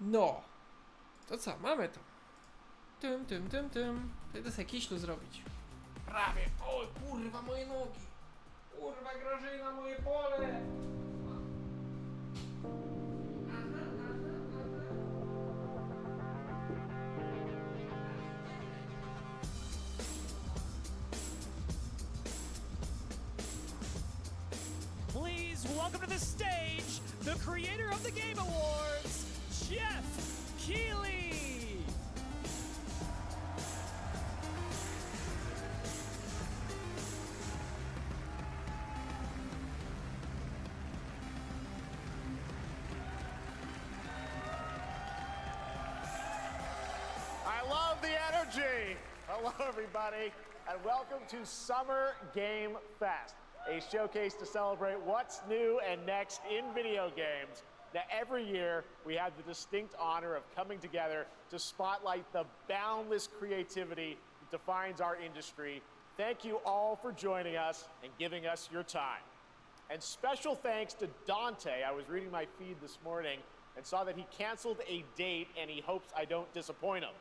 No. To co, mamy to. Idę sobie kiślu zrobić. Prawie. O kurwa, moje nogi. Kurwa, Grażyna, moje pole. Please welcome to the stage the creator of the Game Awards, Jeśli. I love the energy. Hello, everybody, and welcome to Summer Game Fest, a showcase to celebrate what's new and next in video games. Now, every year, we have the distinct honor of coming together to spotlight the boundless creativity that defines our industry. Thank you all for joining us and giving us your time. And special thanks to Dante. I was reading my feed this morning and saw that he canceled a date and he hopes I don't disappoint him.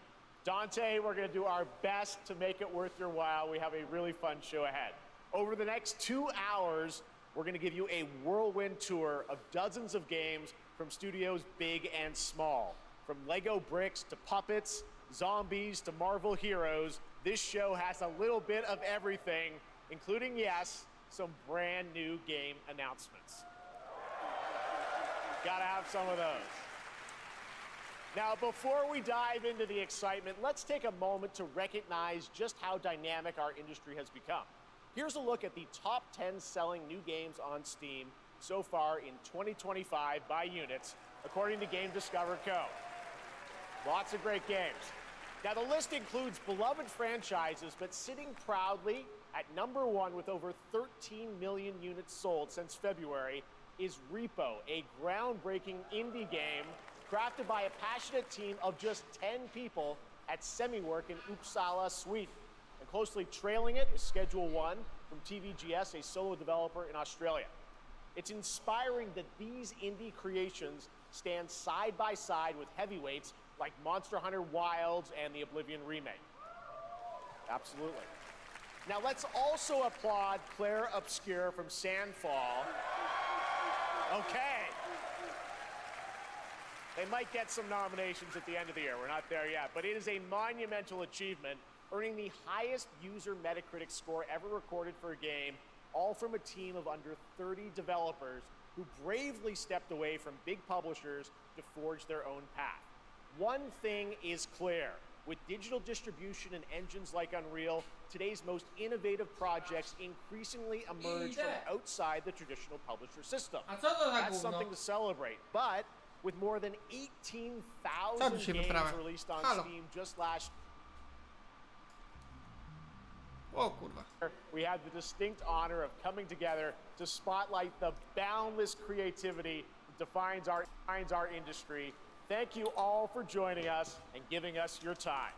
Dante, we're going to do our best to make it worth your while. We have a really fun show ahead. Over the next 2 hours, we're going to give you a whirlwind tour of dozens of games from studios big and small. From Lego bricks to puppets, zombies to Marvel heroes, this show has a little bit of everything, including, yes, some brand new game announcements. Gotta have some of those. Now, before we dive into the excitement, let's take a moment to recognize just how dynamic our industry has become. Here's a look at the top 10 selling new games on Steam so far in 2025 by units, according to Game Discover Co. Lots of great games. Now, the list includes beloved franchises, but sitting proudly at #1 with over 13 million units sold since February is Repo, a groundbreaking indie game crafted by a passionate team of just 10 people at Semiwork in Uppsala, Sweden. And closely trailing it is Schedule 1 from TVGS, a solo developer in Australia. It's inspiring that these indie creations stand side by side with heavyweights like Monster Hunter Wilds and the Oblivion remake. Absolutely. Now let's also applaud Claire Obscure from Sandfall. Okay. They might get some nominations at the end of the year. We're not there yet, but it is a monumental achievement, earning the highest user Metacritic score ever recorded for a game, all from a team of under 30 developers who bravely stepped away from big publishers to forge their own path. One thing is clear. With digital distribution and engines like Unreal, today's most innovative projects increasingly emerge from outside the traditional publisher system. A co to za That's gówno? something to celebrate. But with more than 18,000 dzisiaj games wyprawę? released on Halo. Steam just last O kurwa. year, we had the distinct honor of coming together to spotlight the boundless creativity that defines our industry. Thank you all for joining us and giving us your time.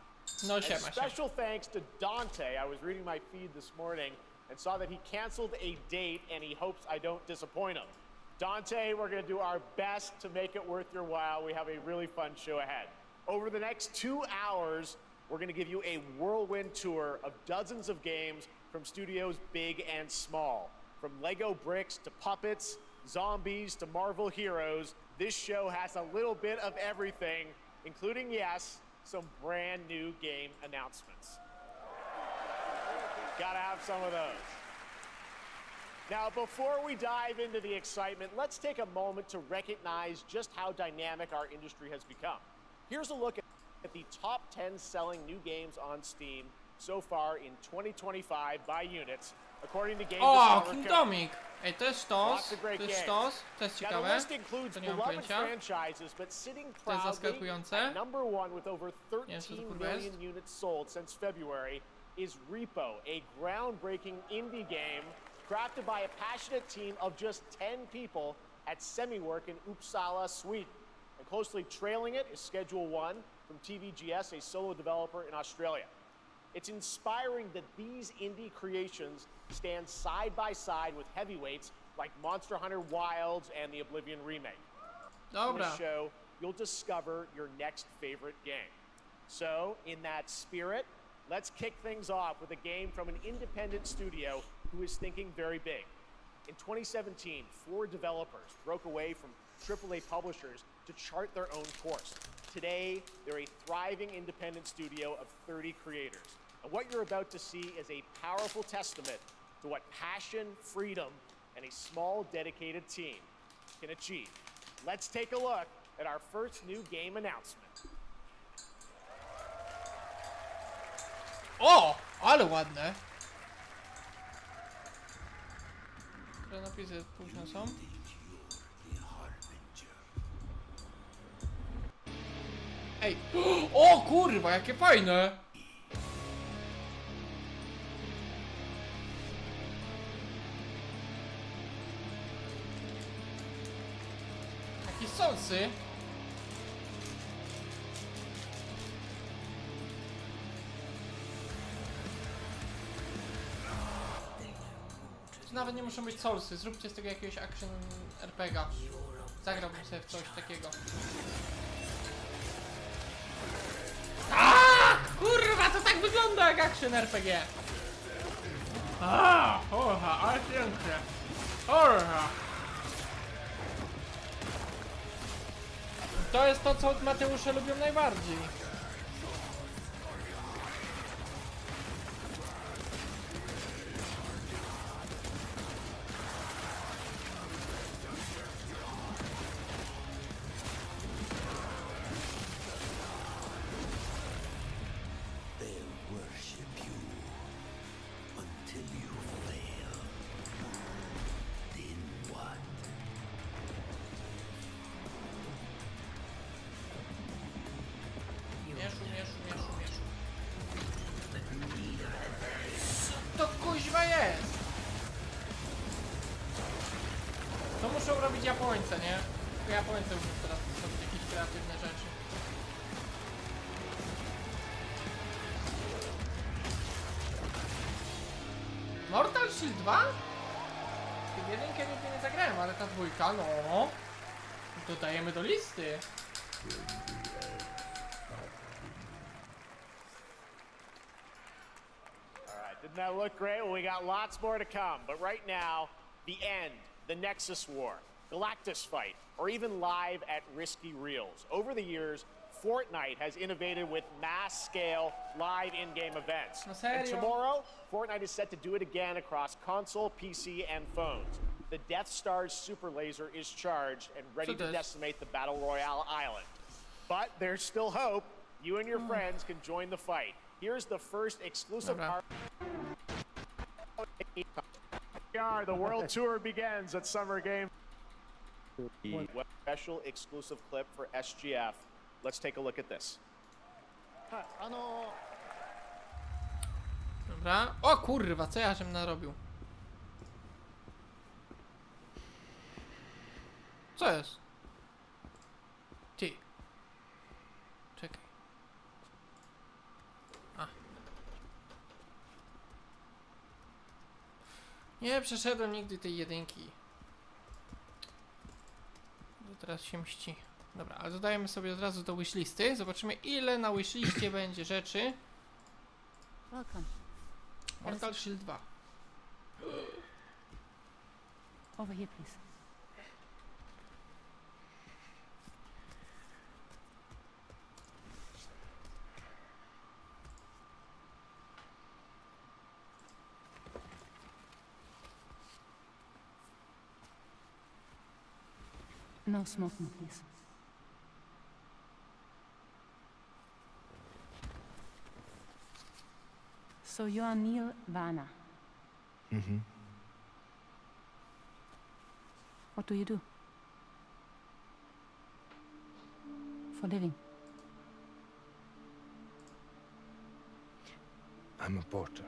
No And siema się. special thanks to Dante. I was reading my feed this morning and saw that he canceled a date and he hopes I don't disappoint him. Dante, we're going to do our best to make it worth your while. We have a really fun show ahead. Over the next 2 hours, we're going to give you a whirlwind tour of dozens of games from studios big and small. From Lego bricks to puppets, zombies to Marvel heroes, this show has a little bit of everything, including, yes, some brand new game announcements. Gotta have some of those. Now, before we dive into the excitement, let's take a moment to recognize just how dynamic our industry has become. Here's a look at the top 10 selling new games on Steam so far in 2025 by units, according to Game O, Discover Co. Kingdomik! Ej, to jest sztos, Lots of great to jest games. sztos, to jest Now, the ciekawe. list includes To nie mam beloved pojęcia. franchises, but sitting To jest proudly zaskakujące. at #1 with over Nie wiem, co to 13 kurwa jest. million units sold since February is Repo, a groundbreaking indie game crafted by a passionate team of just 10 people at Semiwork in Uppsala, Sweden. And closely trailing it is Schedule 1 from TVGS, a solo developer in Australia. It's inspiring that these indie creations stand side by side with heavyweights like Monster Hunter Wilds and the Oblivion remake. In Dobra. this show, you'll discover your next favorite game. So, in that spirit, let's kick things off with a game from an independent studio who is thinking very big. In 2017, 4 developers broke away from AAA publishers to chart their own course. Today, they're a thriving independent studio of 30 creators. And what you're about to see is a powerful testament to what passion, freedom, and a small, dedicated team can achieve. Let's take a look at our first new game announcement. O! Ale ładne. Te napisy późno są. Ej! O kurwa, jakie fajne! Jakieś sosy. Nawet nie muszą być solsy, zróbcie z tego jakiegoś action RPGa. Zagrałbym sobie w coś takiego. Kurwa, to tak wygląda jak action RPG! Oha, ale pięknie! Oha! To jest to, co Mateusze lubią najbardziej. Mieszu. Co to kuźwa jest? To muszą robić Japońcy, nie? To Japońcy muszą teraz robić jakieś kreatywne rzeczy. Mortal Shield 2? Ty jedynkę nigdy nie zagrałem, ale ta dwójka, no. Dodajemy do listy. Didn't that look great? Well, we got lots more to come. But right now, the end, the Nexus War, Galactus fight, or even live at Risky Reels. Over the years, Fortnite has innovated with mass-scale live in-game events. No And serio? tomorrow, Fortnite is set to do it again across console, PC, and phones. The Death Star's super laser is charged and ready to decimate the Battle Royale island. But there's still hope. You and your friends can join the fight. Here's the first exclusive Dobra. The world tour begins at Summer Game. Special exclusive clip for SGF. Let's take a look at this. Dobra. O kurwa, co ja żem narobił? Co jest? Ty. Czekaj. Nie przeszedłem nigdy tej jedynki. Teraz się mści. Dobra, ale dodajemy sobie od razu do wishlisty. Zobaczymy, ile na wishliście będzie rzeczy. Welcome. Mortal Shield 2. Over here, please. No smoking, please. So you are Neil Varna. Mm-hmm. What do you do? For living? I'm a porter.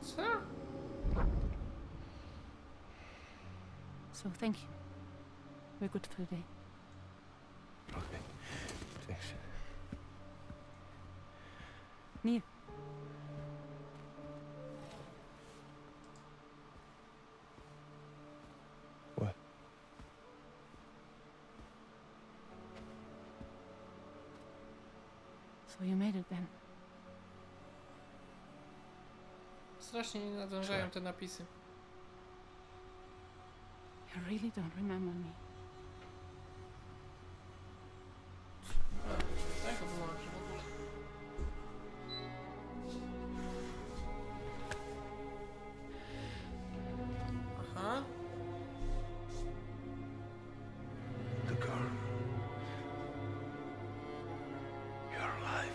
Co? So thank you. We're good for the day. Okay. Thanks. Neil. What? So you made it then. Strasznie nie nadążają te napisy. You really don't remember me. Tak to wyłączy w ogóle. Aha. The girl. You're alive.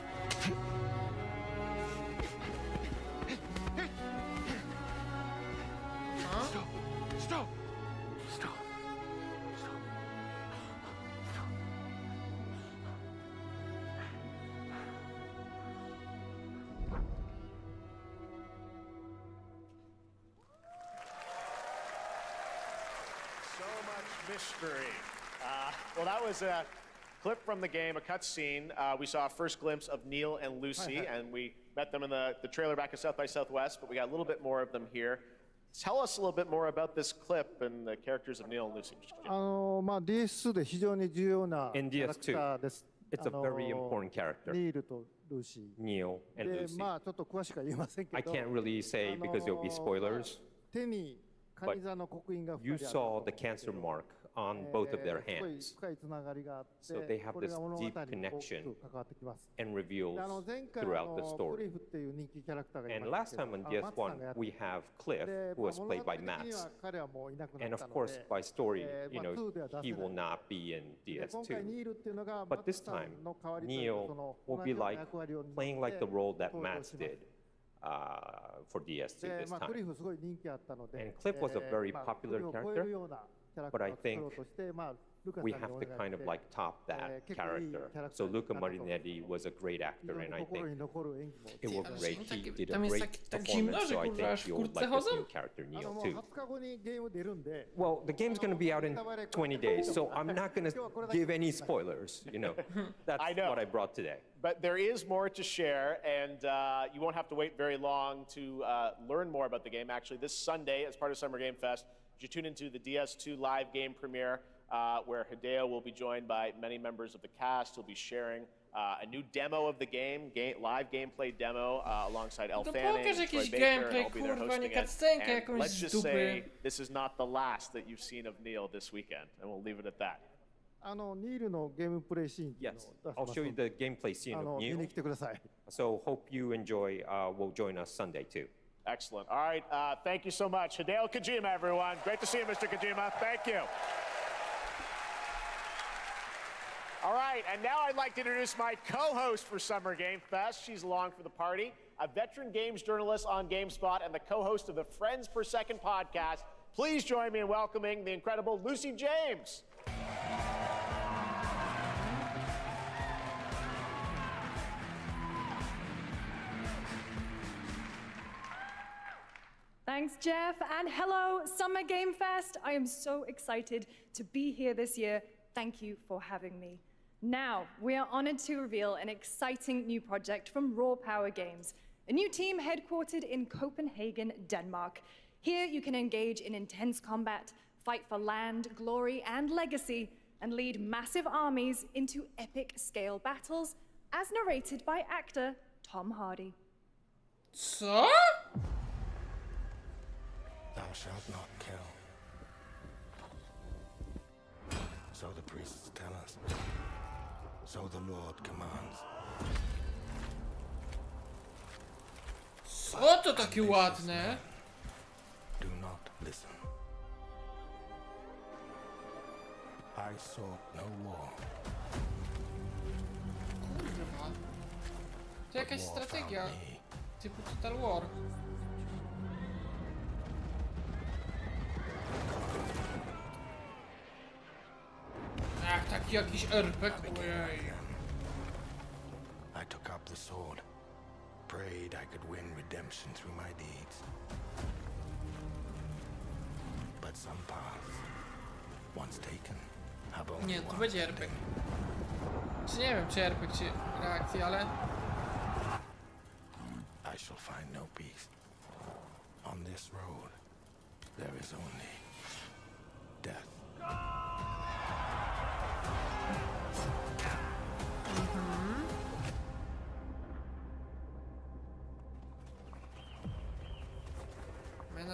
Aha. Stop! Stop! Stop! Stop! Stop! So much mystery. Well, that was a clip from the game, a cutscene. We saw a first glimpse of Neil and Lucy, and we met them in the trailer back at South by Southwest, but we got a little bit more of them here. Tell us a little bit more about this clip and the characters of Neil and Lucy. DS2 で非常に重要なキ In ャラクターです。 It's a very important character, ニールとルーシ Neil ー。 and で、 Lucy. まあちょっと詳しくは言えませんけ I ど、 can't really say because there'll be spoilers. 手にカニ座の刻印が You 2人ある saw the cancer mark on both of their すごい hands 深いつながりがあって、 So they have これが this 物語に deep 大き connection く関わってきます。 and reveals で前回 throughout the ク story. リフっていう人気キャラクターがい And ま last すけど、 time on マツさんが DS1, やって we have Cliff, で who was 物 played 語 by 的には Max. 彼はもういなくな And った of の course, で、 by story, まあ 2では出せ he ない will not be in で今回 DS2. ニールっていうのが But マ this ツさ time, んの代わりというか Neil その will 同 be じような like 役割を担って playing like the role that 登場 Max します did for DS2 で this まあ、クリ time. フすごい人気あったので、 And Cliff was a very まあ popular クリフを超えるようなキャラクタ But I ーを作ろうとして、まあ、ルカさん We に have お to 願 kind い of して like top that character. So Luca Marinetti was a great 非 actor, 常に and I 心 think に残る演技も it was Ale great. są He takie- did a tam jest great tak zimno, performance, że so I kurwa aż think you'll kurtce like this chodzą? new character, も Neil, う too. 20日後にゲーム出るんで、 Well, the game's going to be out in 20 days, so I'm not going to give any spoilers, That's I know. what I brought today. But there is more to share, and you won't have to wait very long to learn more about the game. Actually, this Sunday, as part of Summer Game Fest, you tune into the DS2 live game premiere, where Hideo will be joined by many members of the cast. He'll be sharing a new demo of the game, live gameplay demo alongside Elle To Fanning, pokaż Troy jakiś Baker, and gameplay, I'll be there kurwa, nie hosting it. cutscenkę And jakąś let's z just dupy. say this is not the last that you've seen of Neil this weekend, and we'll leave it at that. ニールのゲームプレイシーンっていうの Yes, を出し I'll ます show の you で the gameplay scene of 見に Neil. 来てください。 So hope you enjoy, will join us Sunday, too. Excellent. All right, thank you so much. Hideo Kojima, everyone. Great to see you, Mr. Kojima. Thank you. All right, and now I'd like to introduce my co-host for Summer Game Fest. She's along for the party, a veteran games journalist on GameSpot and the co-host of the Friends Per Second podcast. Please join me in welcoming the incredible Lucy James. Thanks, Jeff, and hello, Summer Game Fest. I am so excited to be here this year. Thank you for having me. Now, we are honored to reveal an exciting new project from Raw Power Games, a new team headquartered in Copenhagen, Denmark. Here, you can engage in intense combat, fight for land, glory, and legacy, and lead massive armies into epic scale battles, as narrated by actor Tom Hardy. Co? Thou shalt not kill. So the priests tell us. So the Lord commands. Co to takie ładne? Do not listen. I sought no war. Kurwa. To jakaś War strategia found me. typu Total War. Ach, taki jakiś RPG. Ojej. I took up the sword. Prayed I could win redemption through my deeds. But some paths, once taken, have only Nie, to one będzie RPG. ending. Czy nie wiem, czy RPG, czy reakcja, ale... I shall find no peace. On this road, there is only death.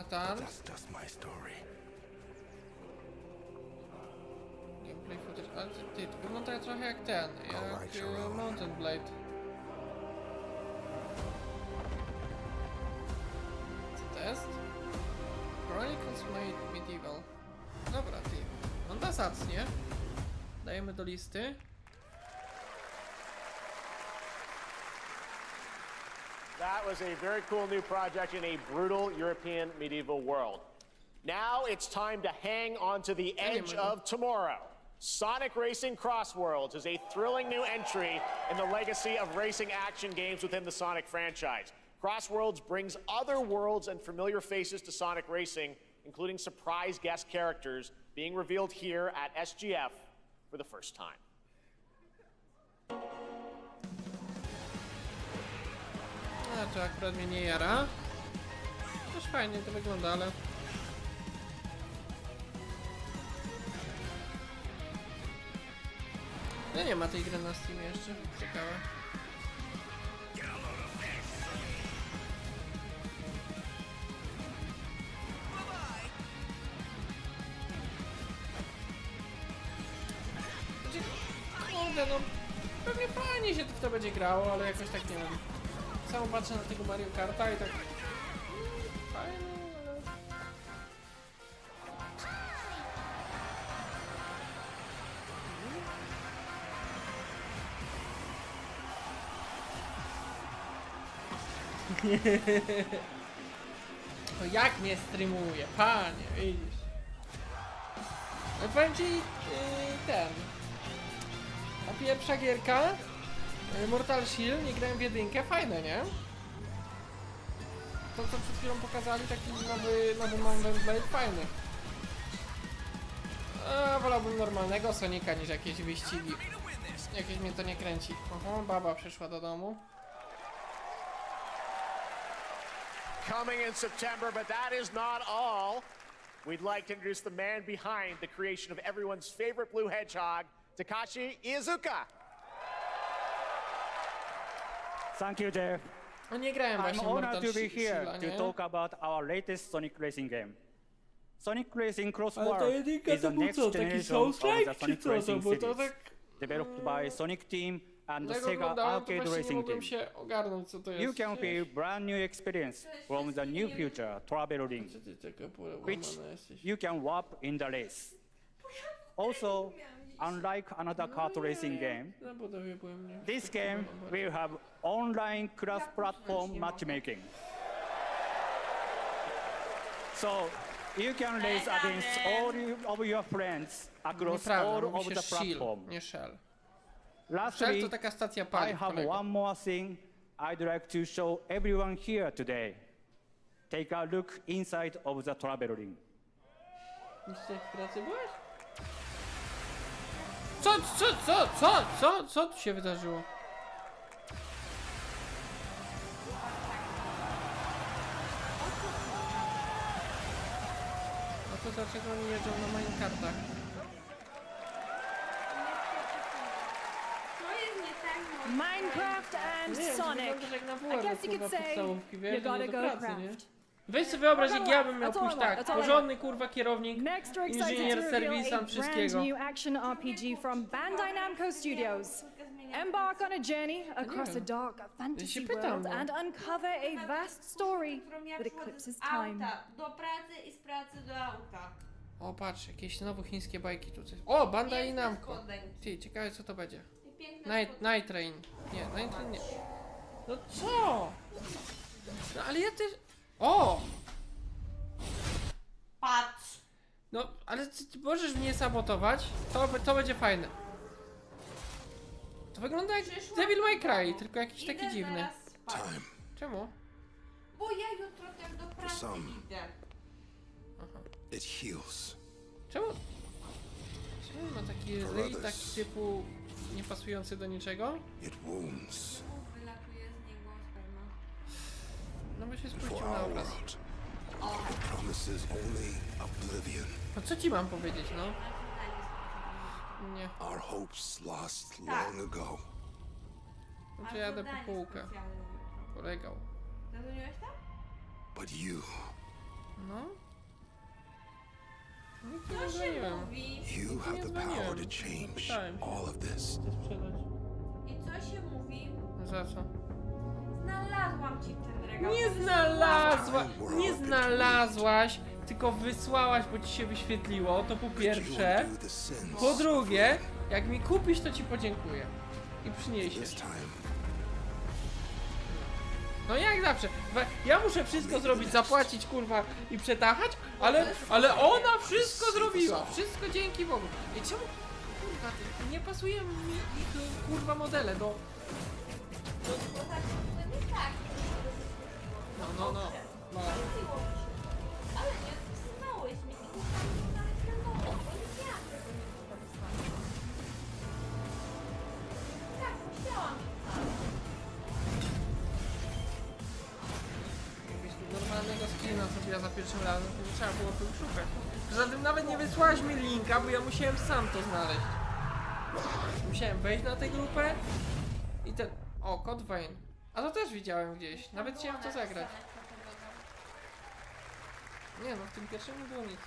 Spartan. That's just my story. Gameplay footage, ale ty, to wygląda trochę jak ten, jak Mountain Blade. Co to jest? Chronicles Medieval. Dobra, ty. Wygląda zacnie. Dajemy do listy. That was a very cool new project in a brutal European medieval world. Now it's time to hang on to the edge of tomorrow. Sonic Racing Crossworlds is a thrilling new entry in the legacy of racing action games within the Sonic franchise. Crossworlds brings other worlds and familiar faces to Sonic Racing, including surprise guest characters being revealed here at SGF for the first time. A, to akurat mnie nie jara. Też fajnie to wygląda, ale... No nie ma tej gry na Steamie jeszcze. Ciekawe. Kurde, no pewnie fajnie się w to będzie grało, ale jakoś tak nie wiem. Samo patrzę na tego Mario Karta i tak... fajnie, ale... No jak nie streamuje, panie, widzisz. No powiem ci, ten... A pierwsza gierka, Mortal Shield, nie grałem w jedynkę, fajne, nie? To co przed chwilą pokazali, taki nowy Mountain Blade, fajny. A wolałbym normalnego Sonika niż jakieś wyścigi. Jakieś mnie to nie kręci. Oho, baba przyszła do domu. Coming in September, but that is not all. We'd like to introduce the man behind the creation of everyone's favorite blue hedgehog, Takashi Iizuka. Thank you, Jeff. No nie grałem I'm właśnie w honored Mortal to be here Shield, to nie? talk about our latest Sonic racing game. Sonic Racing Ale ta Crossworld jedynka is to the był next co, taki generation of Souls-like the czy Sonic co to? Racing Bo to series, tak... developed by Sonic Team and the Jak Sega oglądałem, to Arcade właśnie nie Racing mogłem Team. się ogarnąć co to jest. You can feel brand new experience from the new future travel ring, Co ty taka which połamana jesteś? you can warp in the race. Also, unlike another kart racing game, Na budowie byłem nie. this game will have online cross-platform matchmaking. So, you can race against all of your friends across all Nieprawda, of mówi się the Shield, platform. nie Shell. Shell Lastly, to taka stacja I paliw, have kolego. one more thing I'd like to show everyone here today. Take a look inside of the travel ring. Dzisiaj w pracy byłeś? Co tu się wydarzyło? A to dlaczego oni jeżdżą na minecartach? Minecraft and Nie, to Sonic. wygląda jak na I WR, guess you kurwa, could say podstawówki, wiesz, you gotta nie do go pracy, nie? craft. Weź sobie wyobraź, jak ja bym miał That's all I pójść want, tak, that's all I porządny kurwa kierownik, Next, we're excited inżynier, to reveal serwisant, a brand wszystkiego. new action RPG from Bandai Namco Studios. Embark on a journey across a dark fantasy pytam, world no. and uncover a vast story that eclipses time. Do pracy i z pracy do auta. O patrz, jakieś nowe chińskie bajki tu coś. O, Bandai Piękne Namco. spodenki. Ty, ciekawe co to będzie. I piękne Night Train. Nie, Night Train nie. No co? No ale ja też... O! Patrz! No, ale ty możesz mnie sabotować? To będzie fajne. To wygląda jak Przyszła Devil May do Cry, domu. tylko jakiś taki Idę dziwny. zaraz spać. Time. Czemu? Bo ja jutro też do pracy some. idę. It heals. Czemu ma taki ryj, taki typu niepasujący do niczego? It wounds. Wylatuje z niego sperma. No bo się For spuścił na our obraz. world, it promises only oblivion. No co ci mam powiedzieć, no? Nie, Our hopes lost long ago. no to jadę po półkę. Polegał. Zadzwoniłeś tam? But you No. Nikt nie Co się dzwoniłem. mówi? You have the power to change all of this. Chcę sprzedać. I co się mówi? Za co? Znalazłam ci ten regał. Nie znalazłaś, tylko wysłałaś, bo ci się wyświetliło, to po pierwsze. Po drugie, jak mi kupisz, to ci podziękuję. I przyniesiesz. No jak zawsze. Ja muszę wszystko zrobić, zapłacić, kurwa, i przetachać, ale ona wszystko zrobiła. Wszystko dzięki Bogu. I czemu, kurwa, nie pasują mi ich, kurwa, modele do... Bo tak, to nie tak. No. Ale nie odpisnąłeś mi i nie znaleźć na nowo, bo nie ja tego nie wykorzystałam. Tak, musiałam Jakiegoś normalnego skina zrobiła za pierwszym razem, to nie trzeba było tu szukać. Poza tym nawet nie wysłałaś mi linka, bo ja musiałem sam to znaleźć. Musiałem wejść na tę grupę i ten... O, kod Wayne. A to też widziałem gdzieś, nawet chciałem w to zagrać. Nie no, w tym pierwszym nie było nic.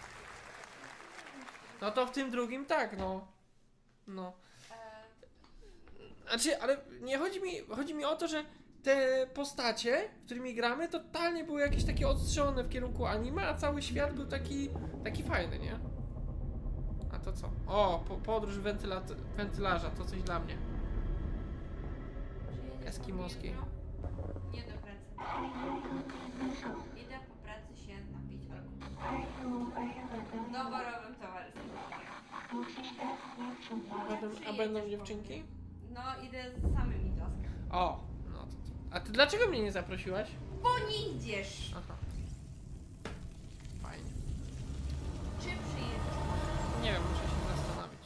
No to w tym drugim tak, no. No. Znaczy, ale nie chodzi mi o to, że te postacie, którymi gramy, totalnie były jakieś takie odstrzelone w kierunku anime, a cały świat był taki fajny, nie? A to co? O, podróż wentylarza, to coś dla mnie. Eskimoskiej. Nie do pracy. Idę po pracy się napić alkoholu. W doborowym towarzystwie. A będą dziewczynki? No, idę z samymi klaskami. O, no to. A ty dlaczego mnie nie zaprosiłaś? Bo nie idziesz. Aha. Fajnie. Czy przyjedziesz? Nie wiem, muszę się zastanowić.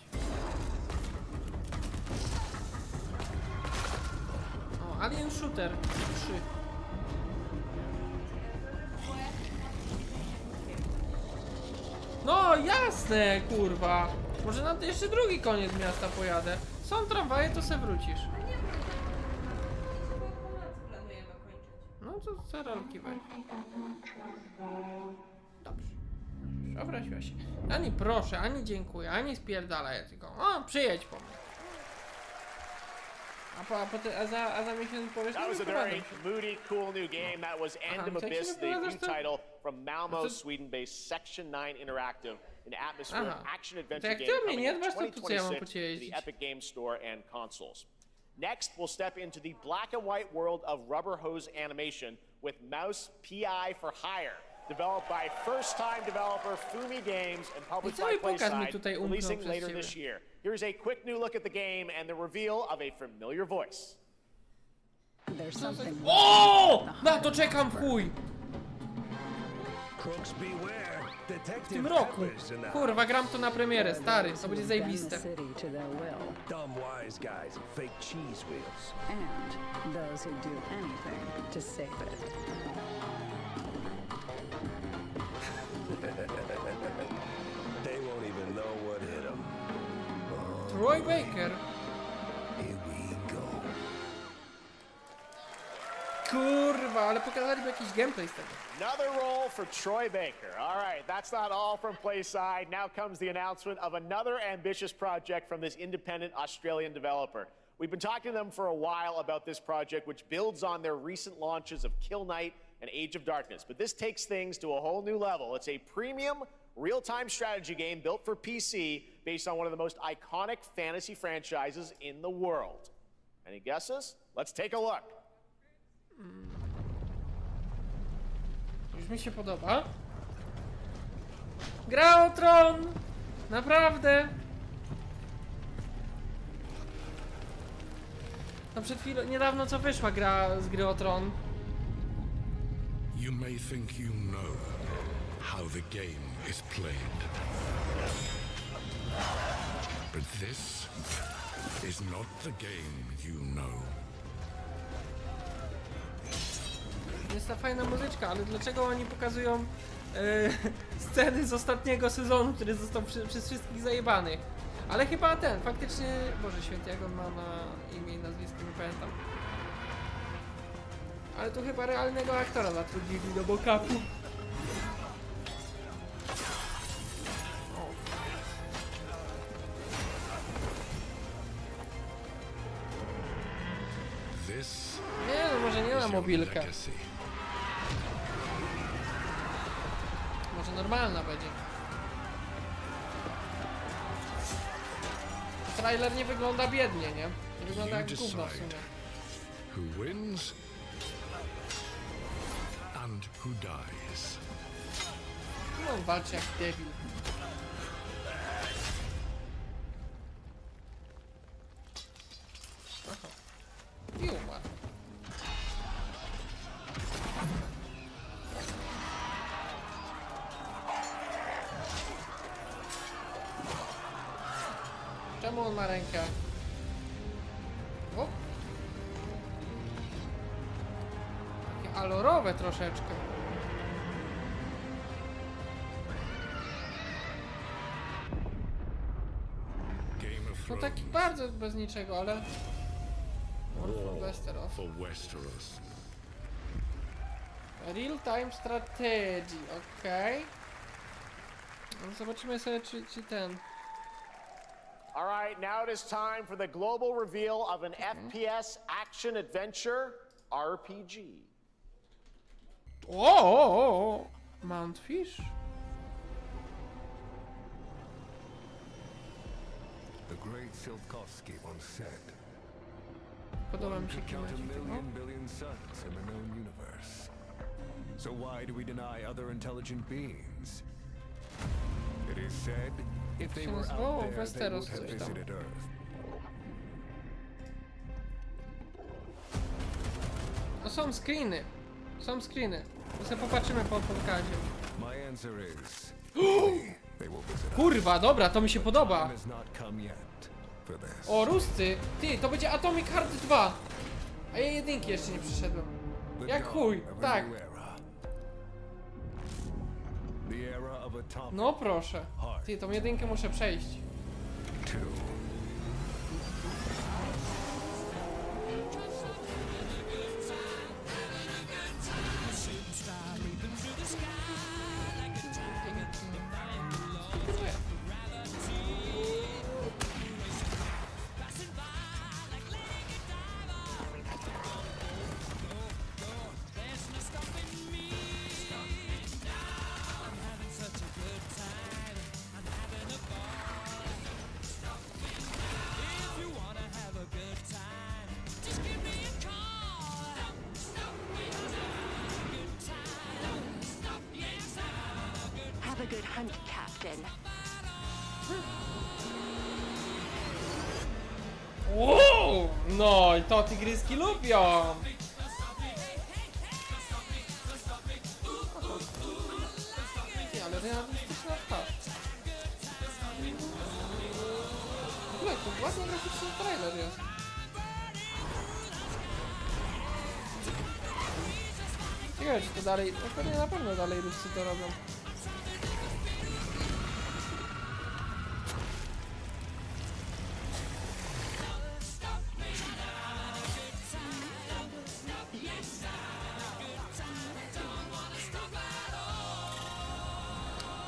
O, Alien Shooter 3. No jasne, kurwa. Może na jeszcze drugi koniec miasta pojadę. Są tramwaje, to se wrócisz. No nie wrócę. Chyba po nocy planujemy kończyć. No to co rolki weź. Dobrze. Obraziła się. Ani proszę, ani dziękuję, ani spierdalaj, tylko przyjedź po mnie. A za miesiąc powiesz, That was a no, very moody, cool new game. That was End of Abyss, the new title from Malmo, Sweden-based Section 9 Interactive, an atmospheric action-adventure game coming in 2026 to the Epic Games Store and consoles. Next, we'll step into the black and white world of rubber hose animation with Mouse PI for Hire, developed by first-time developer Fumi Games and published by PlaySide, releasing later this year. Here's a quick new look at the game and the reveal of a familiar voice. O! Na to czekam w chuj! W tym roku. Kurwa, gram to na premierę, stary, to będzie zajebiste. Dumb wise guys and fake cheese wheels. And those who do anything to save it. They won't even know what hit them. Troy Baker. Here we go. Kurwa, ale pokazaliby jakiś gameplay z tego. Another role for Troy Baker. All right, that's not all from PlaySide. Now comes the announcement of another ambitious project from this independent Australian developer. We've been talking to them for a while about this project, which builds on their recent launches of Kill Knight and Age of Darkness. But this takes things to a whole new level. It's a premium, real-time strategy game built for PC based on one of the most iconic fantasy franchises in the world. Any guesses? Let's take a look. Już mi się podoba. Gra o Tron! Naprawdę! No przed chwilą, niedawno co wyszła gra z gry o Tron. You may think you know how the game is played. But this is not the game you know. Jest ta fajna muzyczka, ale dlaczego oni pokazują sceny z ostatniego sezonu, który został przez wszystkich zajebanych? Ale chyba ten, faktycznie... Boże święty, jak on ma na imię i nazwisko, nie pamiętam. Ale tu chyba realnego aktora zatrudnili do backupu. This Nie, no może nie na is your mobilkę. legacy. Może normalna będzie. Trailer nie wygląda biednie, nie? Nie wygląda jak gówno w sumie. Who wins and who dies. No on walczy jak debil. Aha. I umarł. Czemu on ma rękę? O! Takie alorowe troszeczkę. Game of No Thrones taki bardzo bez niczego, ale... Westeros. for Westeros. Real time strategy, okej. No zobaczymy sobie czy ten... All right, now it is time for the global reveal of an FPS action adventure RPG. O! Mountfish? The great Silkovsky once said, Podoba mi się "Could count a klimat. million billion suns in the known universe. So why do we deny other intelligent beings? It is said, if they Się were nazywało out there, they Westeros would have coś tam. visited Earth. No są screeny. Są screeny. To sobie popatrzymy po pokazie. My answer is, they will visit us. Kurwa, dobra, to mi się podoba. Time has not come yet for this. O, Ruscy! Ty, to będzie Atomic Heart 2! A ja jedynki jeszcze nie przyszedłem. The Jak dawn chuj, of a tak. new era. The era of atomic No proszę. Ty, tą jedynkę muszę przejść. two. Have a good hunt, Captain. Wow! No i to tygryski lubią! Ty, ale realistyczna twarz. W ogóle to ładnie graficzny trailer jest. Ciekawe, czy to dalej... No pewnie na pewno dalej Ruscy to robią.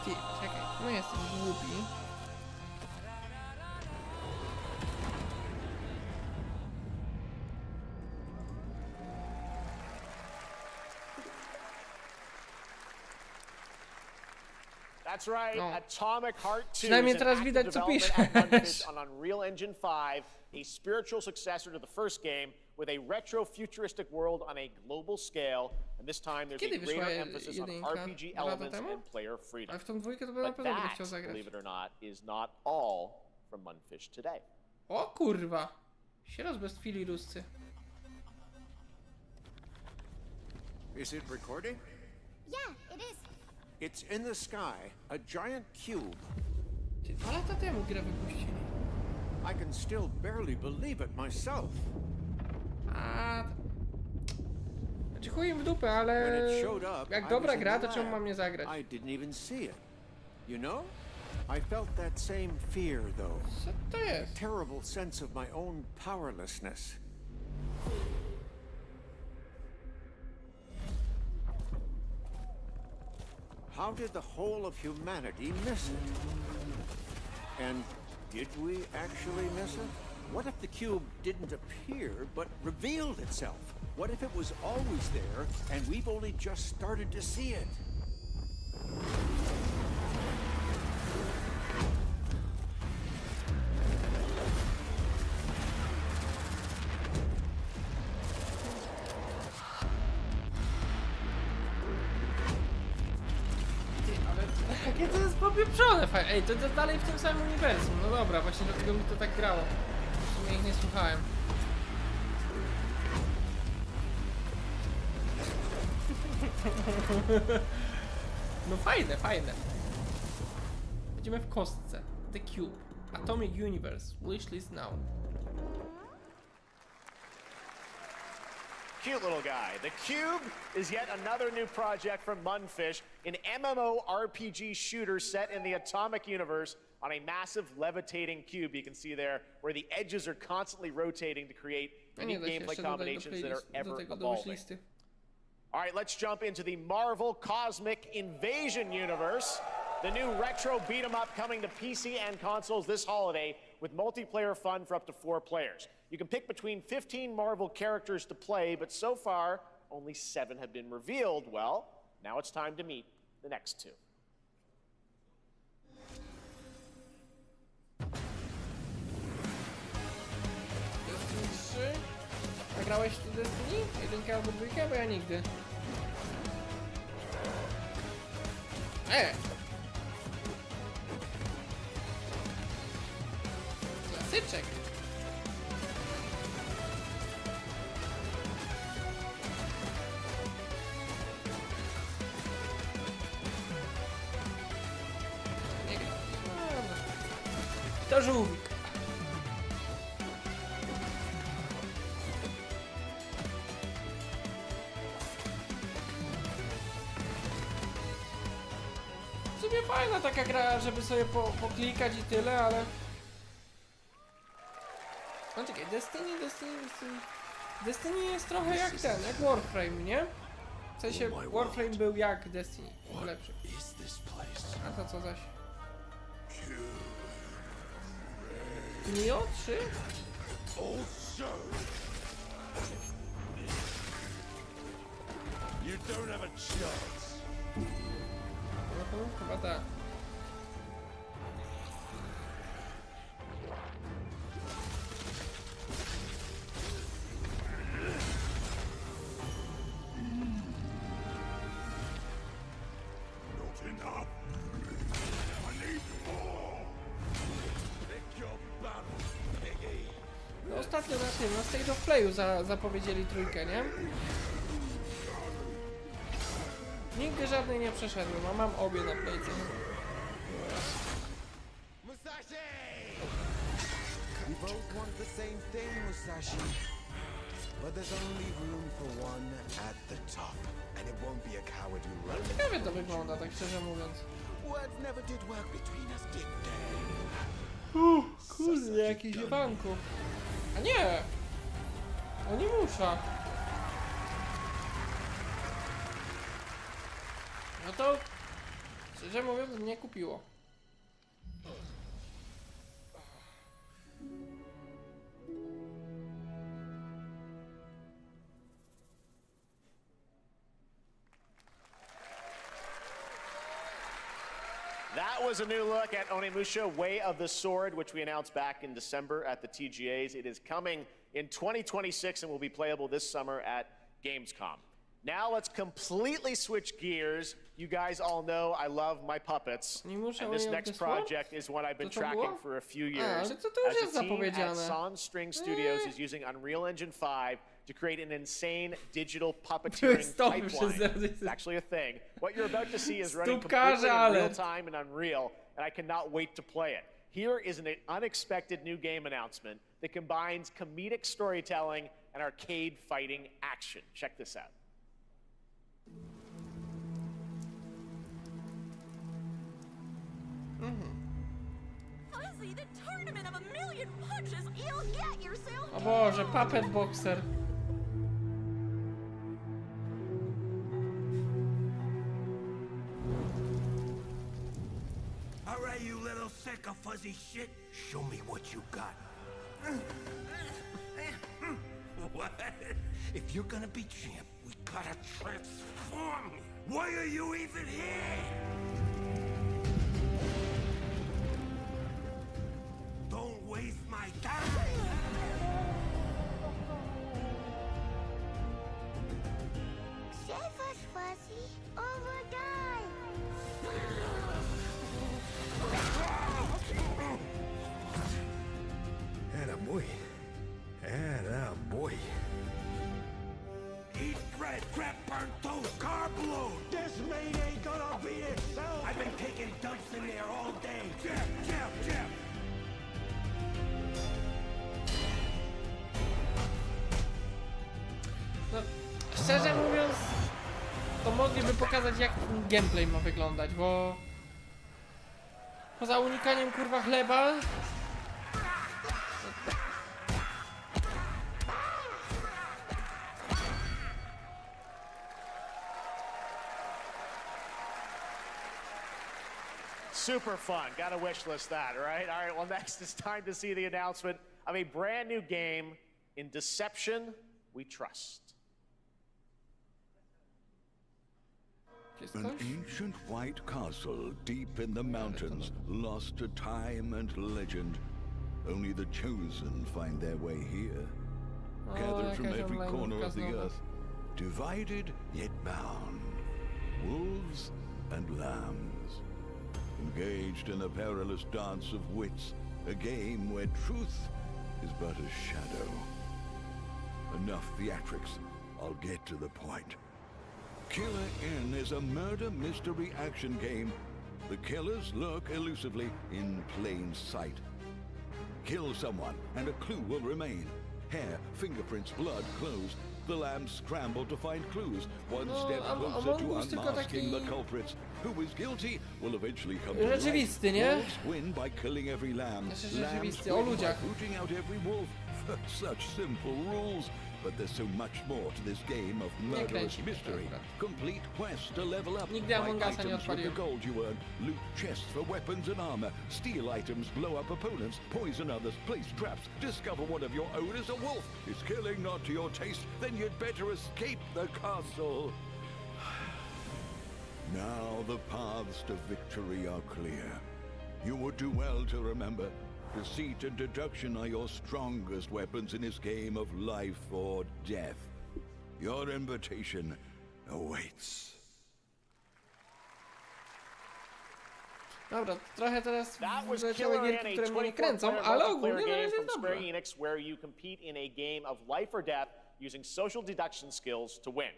Ty, czekaj, no jestem głupi. That's right, No. Atomic Heart 2 Przynajmniej is in teraz active widać, co development piszesz. at Mafia on Unreal Engine 5, a spiritual successor to the first game with a retro-futuristic world on a global scale, and this time there's Kiedy a wyszła greater emphasis on jedynka? RPG 2 lata elements temu? and player freedom. A w tą dwójkę to bym na But pewno będę that, chciał zagrać. believe it or not, is not all from Mundfish today. O kurwa! Się rozbestwili Ruscy. Is it recording? Yeah, it is. It's in the sky, a giant cube. Ty, 2 lata temu grę wypuścili. I can still barely believe it myself. A... Znaczy chuj im w dupę, ale... When it showed up, Jak I dobra was in gra, the to czemu lab. mam nie zagrać? I didn't even see it. You know? I felt that same fear, though. Co to jest? A terrible sense of my own powerlessness. How did the whole of humanity miss it? And did we actually miss it? What if the cube didn't appear, but revealed itself? What if it was always there, and we've only just started to see it? Jakie to jest popieprzone, fajnie. Ej, to jest dalej w tym samym uniwersum. No dobra, właśnie dlatego mi to tak grało. W sumie ich nie słuchałem. No fajne, fajne. Będziemy w kostce. The Cube. Atomic Universe. Wishlist now. Cute little guy. The Cube is yet another new project from Munfish, an MMORPG shooter set in the Atomic Universe on a massive levitating cube you can see there, where the edges are constantly rotating to create unique gameplay combinations that are ever evolving. All right, let's jump into the Marvel Cosmic Invasion universe. The new retro beat-em-up coming to PC and consoles this holiday with multiplayer fun for up to 4 players. You can pick between 15 Marvel characters to play, but so far, only 7 have been revealed. Well, now it's time to meet the next 2. Destiny 3? A grałeś w Destiny? 1 albo 2? Bo ja nigdy. Klasyczek. Nie gra. To żółwik. W sumie fajna taka gra, żeby sobie poklikać i tyle, ale... No czekaj, Destiny jest trochę jak ten, jak Warframe, nie? W sensie Warframe był jak Destiny, tylko lepszy. A to co zaś? Neo 3? You don't have a chance. Chyba tak. No ostatnio na tym, na State of Playu zapowiedzieli 3, nie? Nigdy żadnej nie przeszedłem, a mam obie na playce. We both want the same thing, Musashi. But there's only room for one at the top. And it won't be a coward who runs. Ciekawie to wygląda, tak szczerze mówiąc. Words never did work between us, did they? Kurde, jakiś jebanku. A nie! O nie muszę. No to, szczerze mówiąc, mnie kupiło. That was a new look at Onimusha Way of the Sword, which we announced back in December at the TGAs. It is coming in 2026 and will be playable this summer at Gamescom. Now let's completely switch gears. You guys all know I love my puppets. And this next project is one I've been tracking for a few years. As the team at Sans String Studios is using Unreal Engine 5 to create an insane digital puppeteering pipeline. It's actually a thing. What you're about to see is running completely in real time in Unreal, and I cannot wait to play it. Here is an unexpected new game announcement that combines comedic storytelling and arcade fighting action. Check this out. Fuzzy, the tournament of a million punches, you'll get yourself. O Boże, Puppet Boxer. All right, you little sick of fuzzy shit. Show me what you got. What? If you're gonna be champ, we gotta transform you. Why are you even here? Don't waste my time. Save us, Fuzzy, or we'll die. Attaboy. Attaboy. Eat bread, crap, burnt toast, carb load. This mate ain't gonna beat itself. I've been taking dumps in there all day. Jeff. No, szczerze mówiąc, to mogliby pokazać, jak gameplay ma wyglądać, bo poza unikaniem kurwa chleba Super fun. Gotta wish list that, right? All right, well, next it's time to see the announcement of a brand new game. In deception, we trust. An ancient white castle deep in the mountains, lost to time and legend. Only the chosen find their way here. Gathered from every corner of the earth, divided yet bound. Wolves and lambs, engaged in a perilous dance of wits, a game where truth is but a shadow. Enough theatrics, I'll get to the point. Killer Inn is a murder mystery action game. The killers lurk elusively in plain sight. Kill someone and a clue will remain. Hair, fingerprints, blood, clothes. The lambs scramble to find clues, one step closer to unmasking the culprits. Who is guilty will eventually come to light. Rzeczywisty, nie? Wolves win by killing every lamb. Lambs o win by ludziach. hooting out every wolf. Such simple rules. But there's so much more to this game of murderous mystery. Complete quests to level up. Nigdy Buy Among Usa nie items with the odpaliłem. gold you earn. Loot chests for weapons and armor. Steal items, blow up opponents, poison others, place traps. Discover one of your own is a wolf. Is killing not to your taste? Then you'd better escape the castle. Now the paths to victory are clear. You would do well to remember, deceit and deduction are your strongest weapons in this game of life or death. Your invitation awaits. Dobra, trochę teraz That was wleciały Killer gierki, Inn, które a mnie nie 24-player kręcą, ale ogólnie na game razie from jest dobre. Square Enix, where you compete in a game of life or death using social deduction skills to win.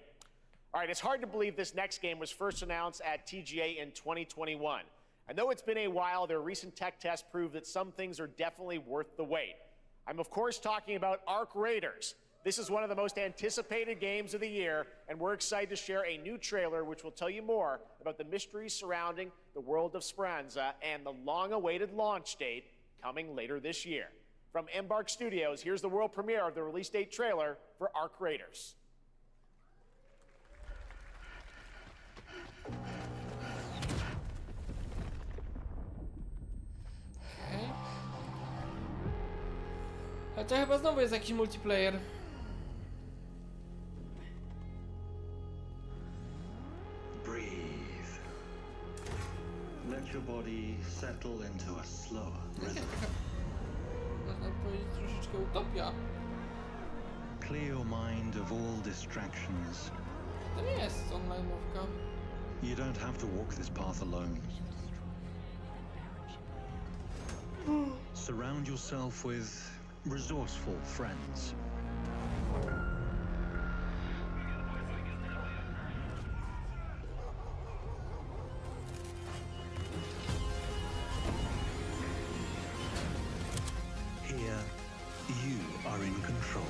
All right, it's hard to believe this next game was first announced at TGA in 2021. And though it's been a while, their recent tech tests prove that some things are definitely worth the wait. I'm of course talking about Arc Raiders. This is one of the most anticipated games of the year, and we're excited to share a new trailer which will tell you more about the mysteries surrounding the world of Speranza and the long-awaited launch date coming later this year. From Embark Studios, here's the world premiere of the release date trailer for Arc Raiders. A to chyba znowu jest jakiś multiplayer. Breathe. Let your body settle into a slower rhythm. Można powiedzieć troszeczkę utopia. Clear your mind of all distractions. To nie jest online'ówka. You don't have to walk this path alone. Surround yourself with resourceful friends. Here, you are in control.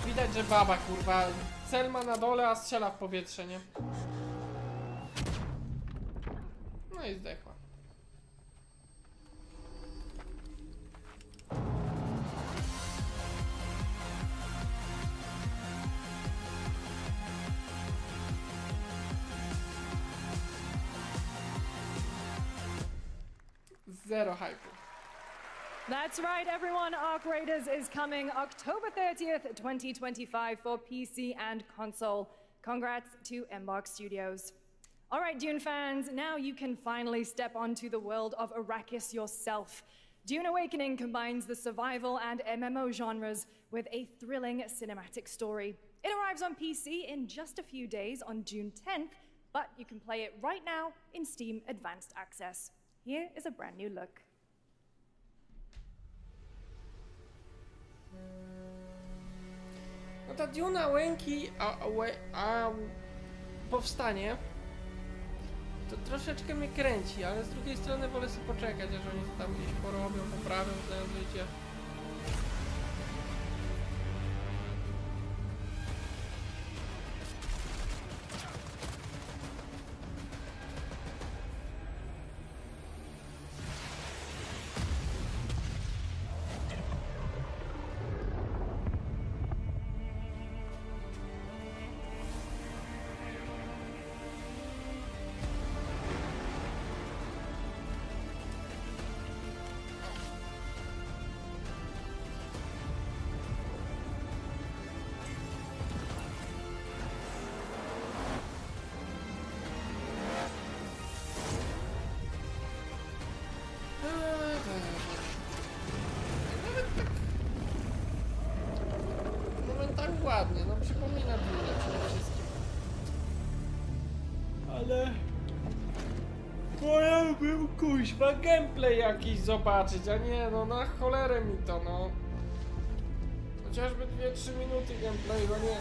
Widać, że baba, kurwa. Cel ma na dole, a strzela w powietrze, nie? No i zdechła. zero hype'u. That's right, everyone. Arc Raiders is coming October 30th, 2025 for PC and console. Congrats to Embark Studios. All right, Dune fans, now you can finally step onto the world of Arrakis yourself. Dune Awakening combines the survival and MMO genres with a thrilling cinematic story. It arrives on PC in just a few days on June 10th, but you can play it right now in Steam Advanced Access. Here is a brand new look. No ta Duna Łęki, a powstanie, to troszeczkę mnie kręci, ale z drugiej strony wolę sobie poczekać, aż oni to tam gdzieś porobią, poprawią, znając życie. Ładnie, no przypomina Dune przede wszystkim. Ale... Wolałbym kuźwa gameplay jakiś zobaczyć, a nie no na cholerę mi to no. Chociażby 2-3 minuty gameplay, no nie.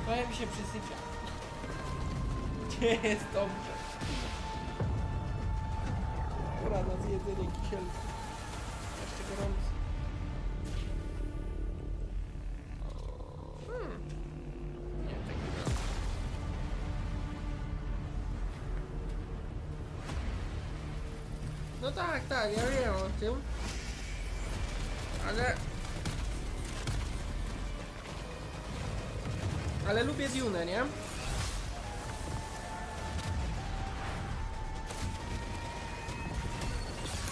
Trochę mi się przysypia. Nie jest dobrze. Pora na zjedzenie kisielki. Jeszcze gorący. Nie, tak nie. No tak, ja wiem o tym. Ale lubię Dune, nie?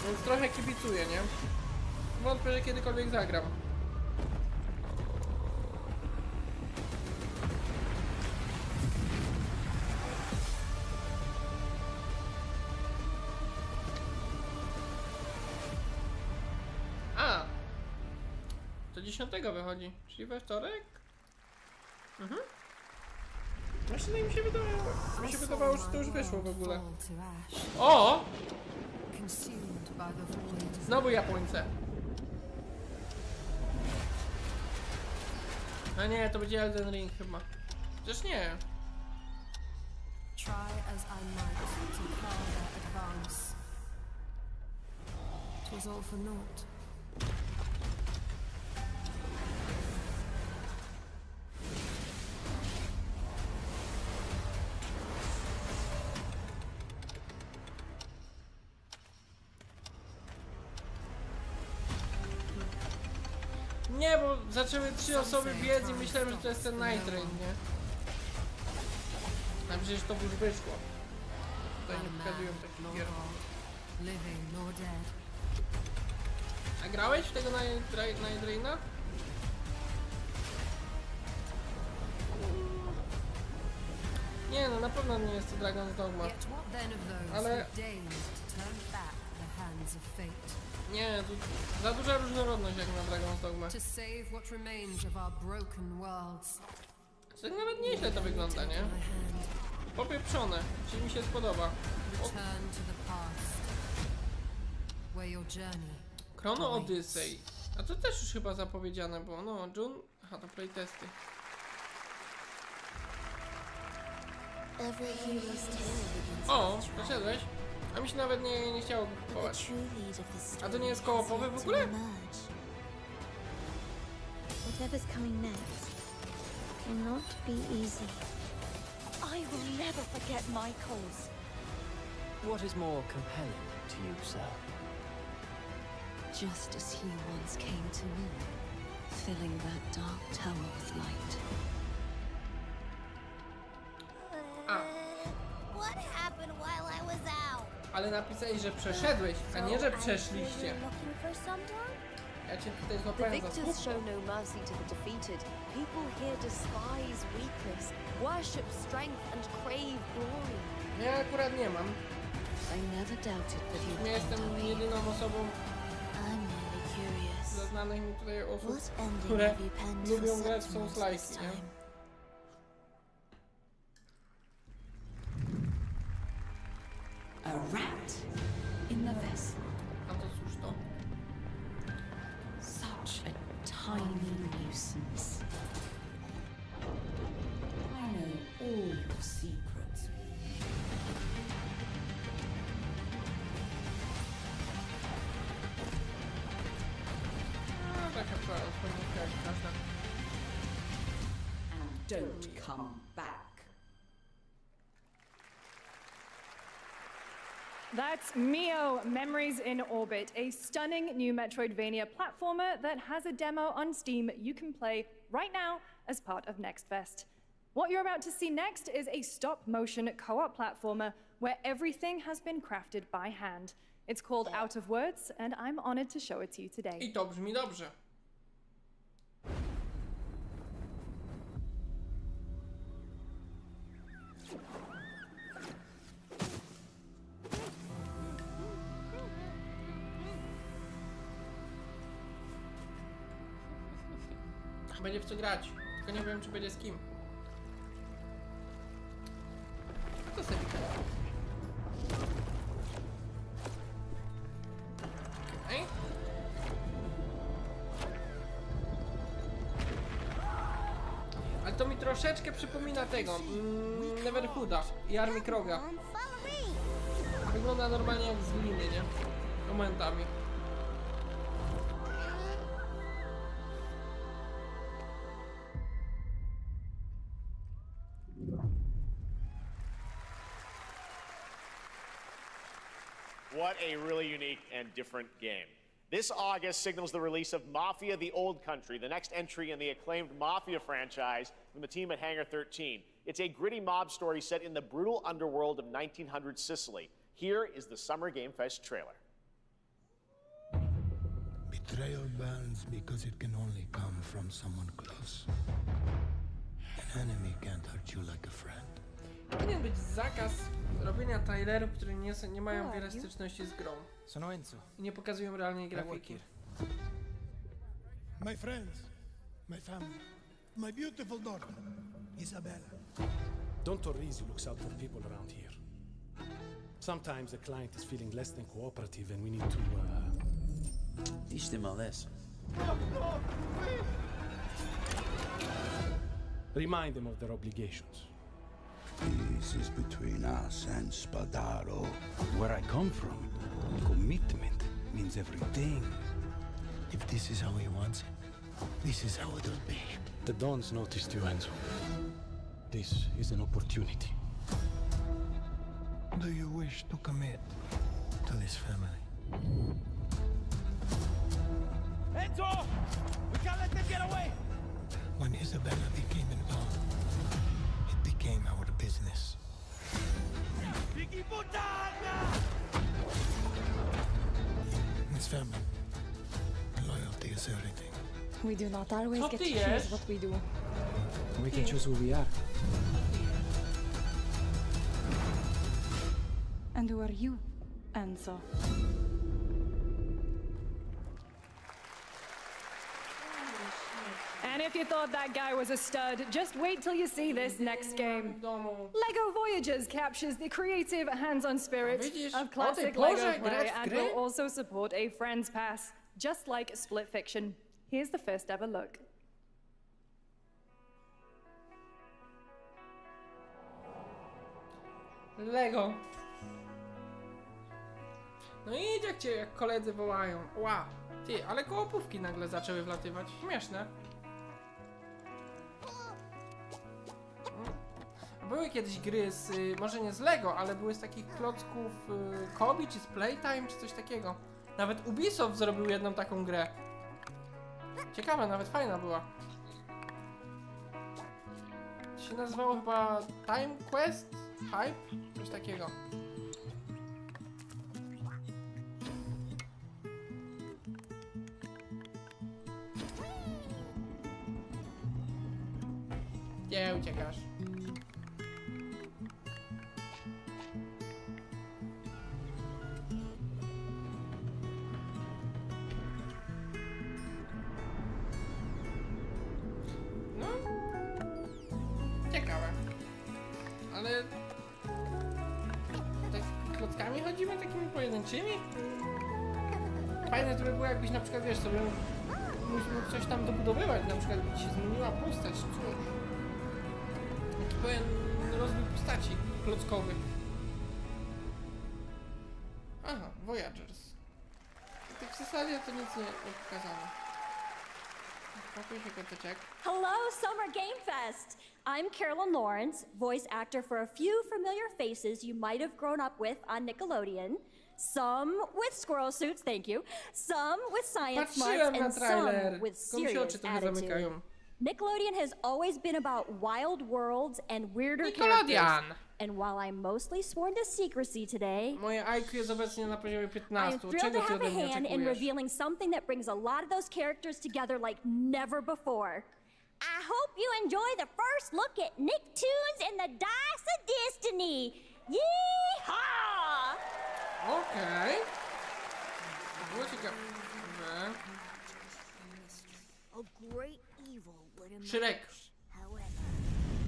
Więc trochę kibicuję, nie? Wątpię, że kiedykolwiek zagram. A! To 10 wychodzi, czyli we wtorek? Mhm. Właśnie mi się wydawało, że to już wyszło w ogóle. O! Znowu Japońce. A nie, to będzie Elden Ring chyba. Przecież nie. Nie, bo zaczęły 3 osoby biec i myślałem, że to jest ten Night Train, nie? A przecież to już wyszło. Tutaj nie pokazują takich gier. A grałeś w tego Night Traina? Nie no, na pewno nie jest to Dragon's Dogma. Ale... Nie, tu za duża różnorodność jak na Dragon's Dogma. Tak nawet nieźle to wygląda, nie? Popieprzone, czyli mi się spodoba. Chrono Odyssey. A to też już chyba zapowiedziane było, no, June... Aha, to playtesty. O, poszedłeś? A mi się nawet nie chciało kupować. A to nie jest kołopowe w ogóle? Whatever's coming next, cannot be easy. I will never forget Michael's. What is more compelling to you, sir? Just as he once came to me, filling that dark tower with light. What happened while I was out? Ale napisałeś, że przeszedłeś, a nie, że przeszliście. Looking for sometime? Ja cię tutaj The złapałem za victors słówko. show no mercy to the defeated. People here despise weakness, worship strength, and crave glory. Ja akurat nie mam. I never doubted that you Ja jestem jedyną osobą I'm really curious. ze znanych mi tutaj osób, What ending które have you penned lubią for grać w Sentinels Souls-like'i, this nie? time? A rat in the vessel. A to cóż to? Such a tiny nuisance. I know all your secrets. No, taka spełnienka jak każda. And don't come back. That's Mio, Memories in Orbit, a stunning new Metroidvania platformer that has a demo on Steam you can play right now as part of Next Fest. What you're about to see next is a stop-motion co-op platformer where everything has been crafted by hand. It's called Out of Words, and I'm honored to show it to you today. I to brzmi dobrze. Będzie w co grać, tylko nie wiem, czy będzie z kim. To sobie okej. Ale to mi troszeczkę przypomina tego, Neverhooda i Army Kroga. Wygląda normalnie jak z gliny, nie? Momentami. What a really unique and different game. This August signals the release of Mafia: The Old Country, the next entry in the acclaimed Mafia franchise from the team at Hangar 13. It's a gritty mob story set in the brutal underworld of 1900 Sicily. Here is the Summer Game Fest trailer. Betrayal burns because it can only come from someone close. An enemy can't hurt you like a friend. Powinien być zakaz robienia trailerów, które nie mają wiele styczności z grą. Sono Enzo. I nie pokazują realnej grafiki. My friends, my family, my beautiful daughter, Isabella. Don Torrisi looks out for people around here. Sometimes the client is feeling less than cooperative and we need to, teach them a lesson. Remind them of their obligations. This is between us and Spadaro. Where I come from, commitment means everything. If this is how he wants it, this is how it'll be. The Dons noticed you, Enzo. This is an opportunity. Do you wish to commit to this family? Enzo! We can't let them get away! When Isabella became involved, it became our business. It's family. Loyalty is everything. We do not always Co get ty to choose jesz? what we do. We can choose who we are. And who are you, Enzo? And if you thought that guy was a stud, just wait till you see this next game. LEGO Voyagers captures the creative, hands-on spirit of classic LEGO play and will also support a Friends Pass, just like Split Fiction. Here's the first ever look. Lego. No i idzie, jak cię jak koledzy wołają. Ła. Ty, ale kołopówki nagle zaczęły wlatywać. Śmieszne. były kiedyś gry z, może nie z Lego, ale były z takich klocków Kobi, czy z Playtime, czy coś takiego. Nawet Ubisoft zrobił jedną taką grę. Ciekawa, nawet fajna była. To się nazywało chyba Time Quest? Hype? Coś takiego. Gdzie uciekasz? No, ciekawe. Ale tak klockami chodzimy, takimi pojedynczymi? Fajne to by było, jakbyś na przykład, wiesz, sobie mógł coś tam dobudowywać, na przykład by ci się zmieniła postać, czy coś. Taki pełen rozwój postaci klockowych. Aha, Voyagers. Tak w zasadzie to nic nie pokazano. Spokój się, koteczek. Hello, Summer Game Fest! I'm Carolyn Lawrence, voice actor for a few familiar faces you might have grown up with on Nickelodeon. Some with squirrel suits, thank you. Some with science smarts, and some with serious attitude. Nickelodeon has always been about wild worlds and weirder characters. And while I'm mostly sworn to secrecy today, Moje IQ jest obecnie na poziomie 15. I am thrilled Czego to ty have ode a mnie hand in oczekujesz? revealing something that brings a lot of those characters together like never before. I hope you enjoy the first look at Nicktoons and the Dice of Destiny. Yeehaw! Okej. Było ciekawe. A great evil would emerge. Szrek. However,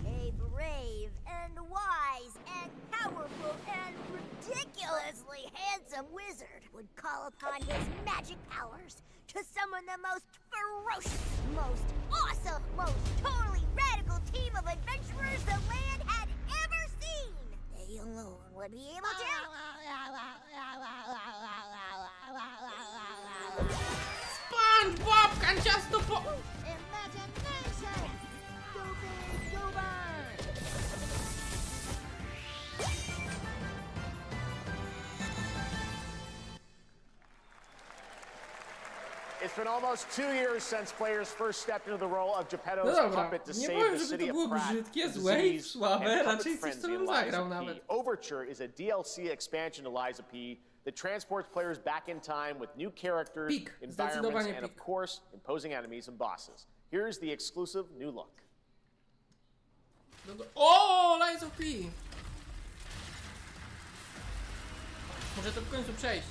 a brave and wise and powerful and ridiculously handsome wizard would call upon his magic powers to summon the most ferocious, most awesome, most totally radical team of adventurers the land had ever seen. They alone would be able to... SpongeBob, kanciasto po... Imagination! Go big, go burn! It's been almost 2 years since players first stepped into the role of No Geppetto's dobra, puppet to nie save powiem, the żeby city to of było Pratt, brzydkie, the złe i disease, słabe, and raczej puppet coś, co frenzy bym in zagrał Liza P. nawet. Overture is a DLC expansion to Liza P that transports players back in time with new characters, environments, zdecydowanie and of pik. course, imposing enemies and bosses. Here's the exclusive new look. O, Lies of P! Może to w końcu przejść.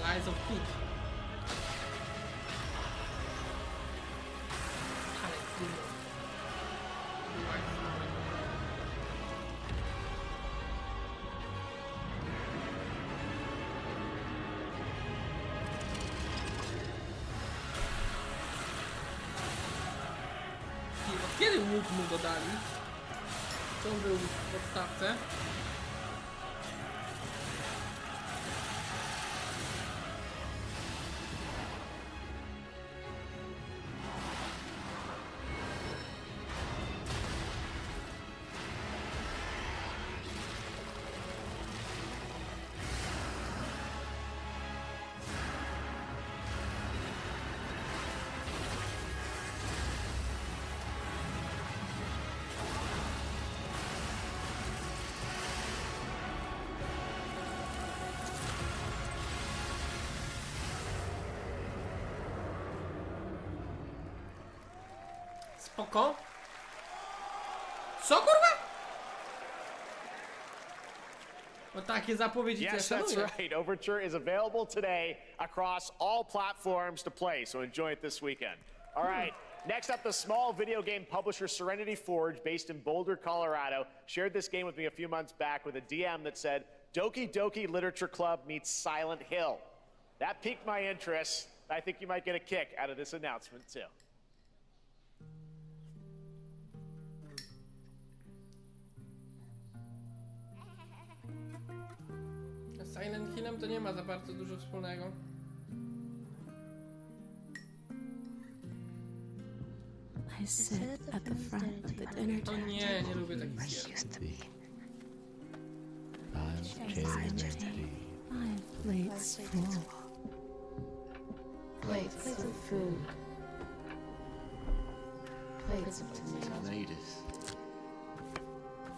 Lies of P. Ale kurwa. Od kiedy łuk mu dodali? To on był w podstawce. Spoko. Co kurwa? O takie zapowiedzi Yes, też that's szanuję. right. Overture is available today across all platforms to play, so enjoy it this weekend. All right, next up, the small video game publisher Serenity Forge, based in Boulder, Colorado, shared this game with me a few months back with a DM that said, Doki Doki Literature Club meets Silent Hill. That piqued my interest. I think you might get a kick out of this announcement, too. Silent Hillem to nie ma za bardzo dużo wspólnego. I sit at the front of the dinner O table. nie, nie lubię takich gier. Five plates full. Plates of food. Plates of tomatoes.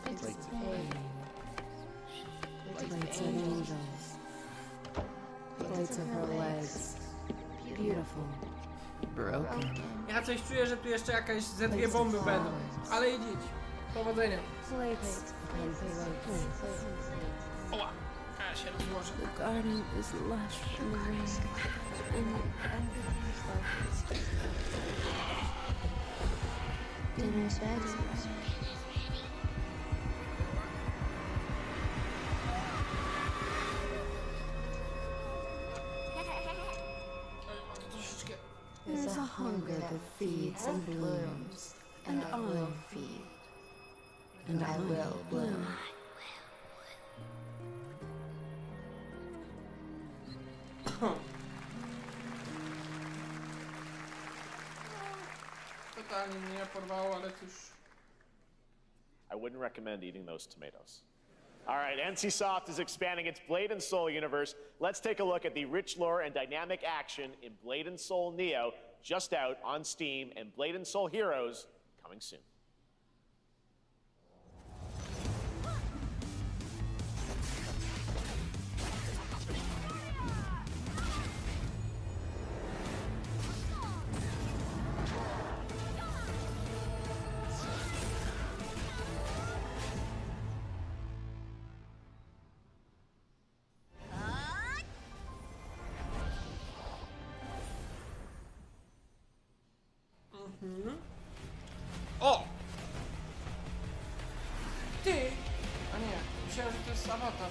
Plates of pain. Plates of angels. Plates of her legs. Beautiful. Broken. Ja coś czuję, że tu jeszcze jakaś ze dwie bomby będą. Ale idź. Powodzenia. Plates upon plates. Oła. Ja się rozłożę. The garden is lush from the rain. And everything's focused. Dinner's ready. There's a hunger that feeds and blooms, and I'll feed, and I will bloom. Totalnie mnie porwało, ale cóż. I wouldn't recommend eating those tomatoes. All right, NCSoft is expanding its Blade and Soul universe. Let's take a look at the rich lore and dynamic action in Blade and Soul Neo, just out on Steam, and Blade and Soul Heroes coming soon. O! Ty! A nie, myślałem, że to jest awatar.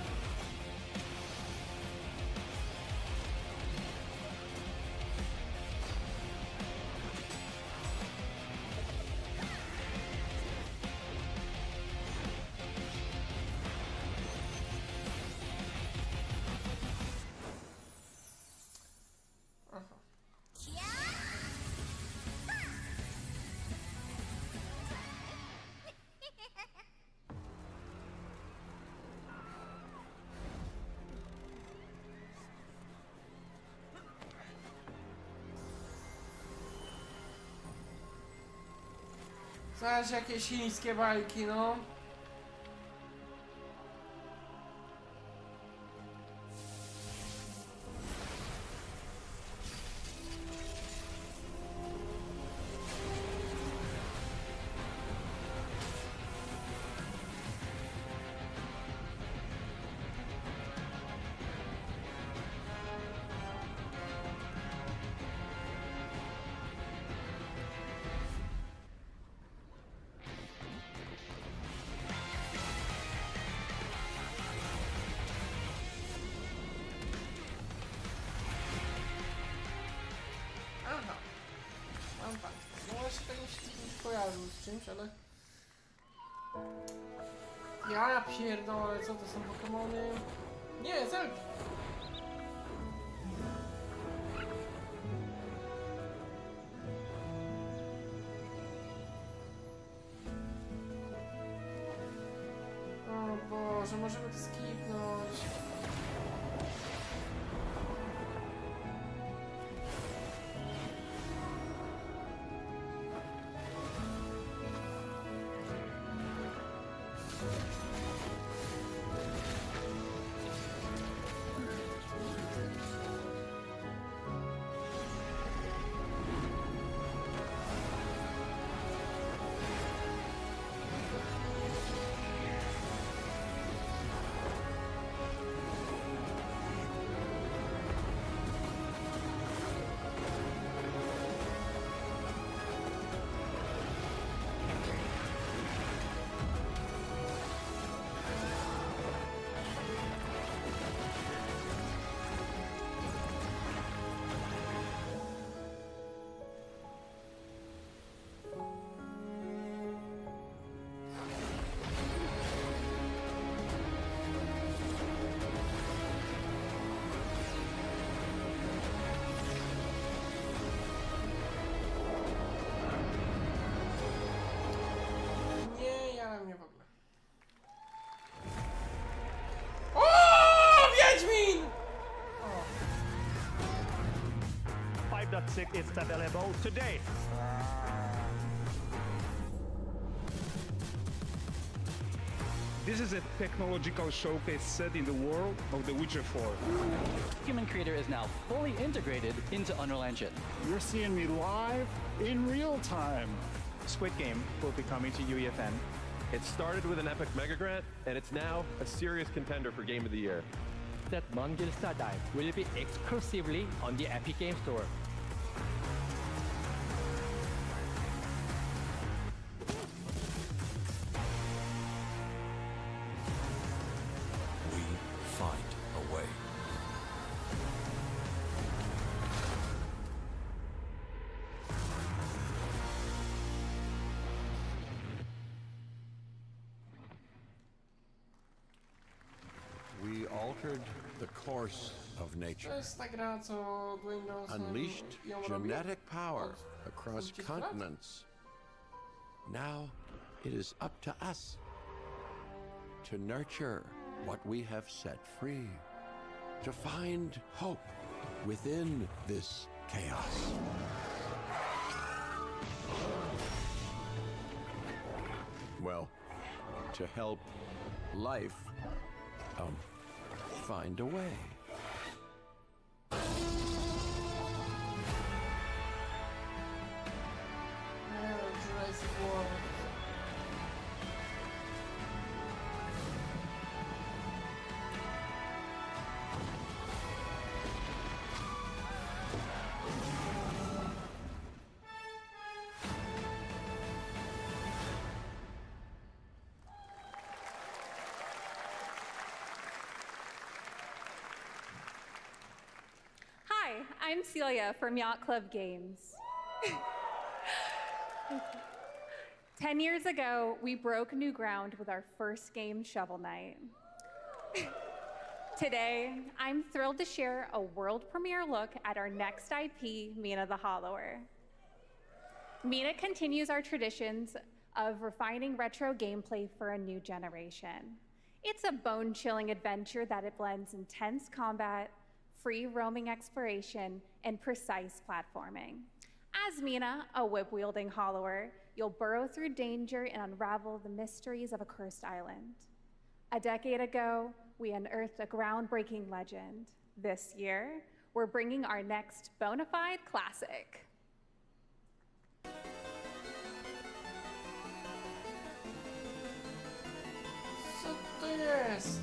Zaś jakieś chińskie bajki, no. Aha. Mam pan. No właśnie tak mi się kojarzył z czymś, ale... Ja pierdolę, co to są Pokemony? Nie, Zelda! O Boże, możemy to skipnąć. 5.6 is available today. This is a technological showcase set in the world of The Witcher 4. Human Creator is now fully integrated into Unreal Engine. You're seeing me live in real time. Squid Game will be coming to UEFN. It started with an epic mega grant, and it's now a serious contender for Game of the Year. That Mongil Dive will be exclusively on the Epic Game Store. We find a way. We altered the course of nature, To jest ta gra, co Dwayne Johnson unleashed ją robił. genetic power across continents. Now it is up to us to nurture what we have set free, to find hope within this chaos. Well, to help life find a way. Jurassic World. Hi, I'm Celia from Yacht Club Games. 10 years ago, we broke new ground with our first game, Shovel Knight. Today, I'm thrilled to share a world premiere look at our next IP, Mina the Hollower. Mina continues our traditions of refining retro gameplay for a new generation. It's a bone-chilling adventure that it blends intense combat, free roaming exploration, and precise platforming. As Mina, a whip-wielding hollower, you'll burrow through danger and unravel the mysteries of a cursed island. A decade ago, we unearthed a groundbreaking legend. This year, we're bringing our next bona fide classic. Co to jest?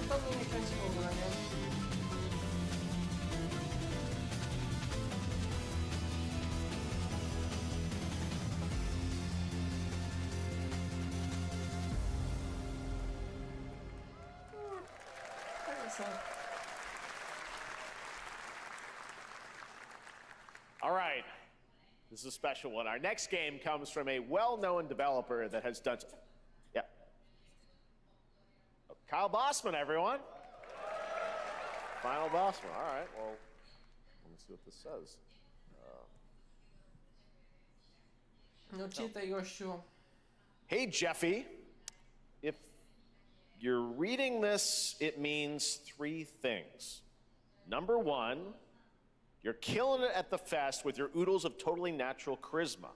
To mnie nie kręci w ogóle, nie? All right. This is a special one. Our next game comes from a well-known developer that has done... Yeah. Oh, Kyle Bossman, everyone. Final Bossman. All right, well, let me see what this says. No czytaj, gościu. Hey, Jeffy. If you're reading this, it means 3 things. Number 1, you're killing it at the fest with your oodles of totally natural charisma.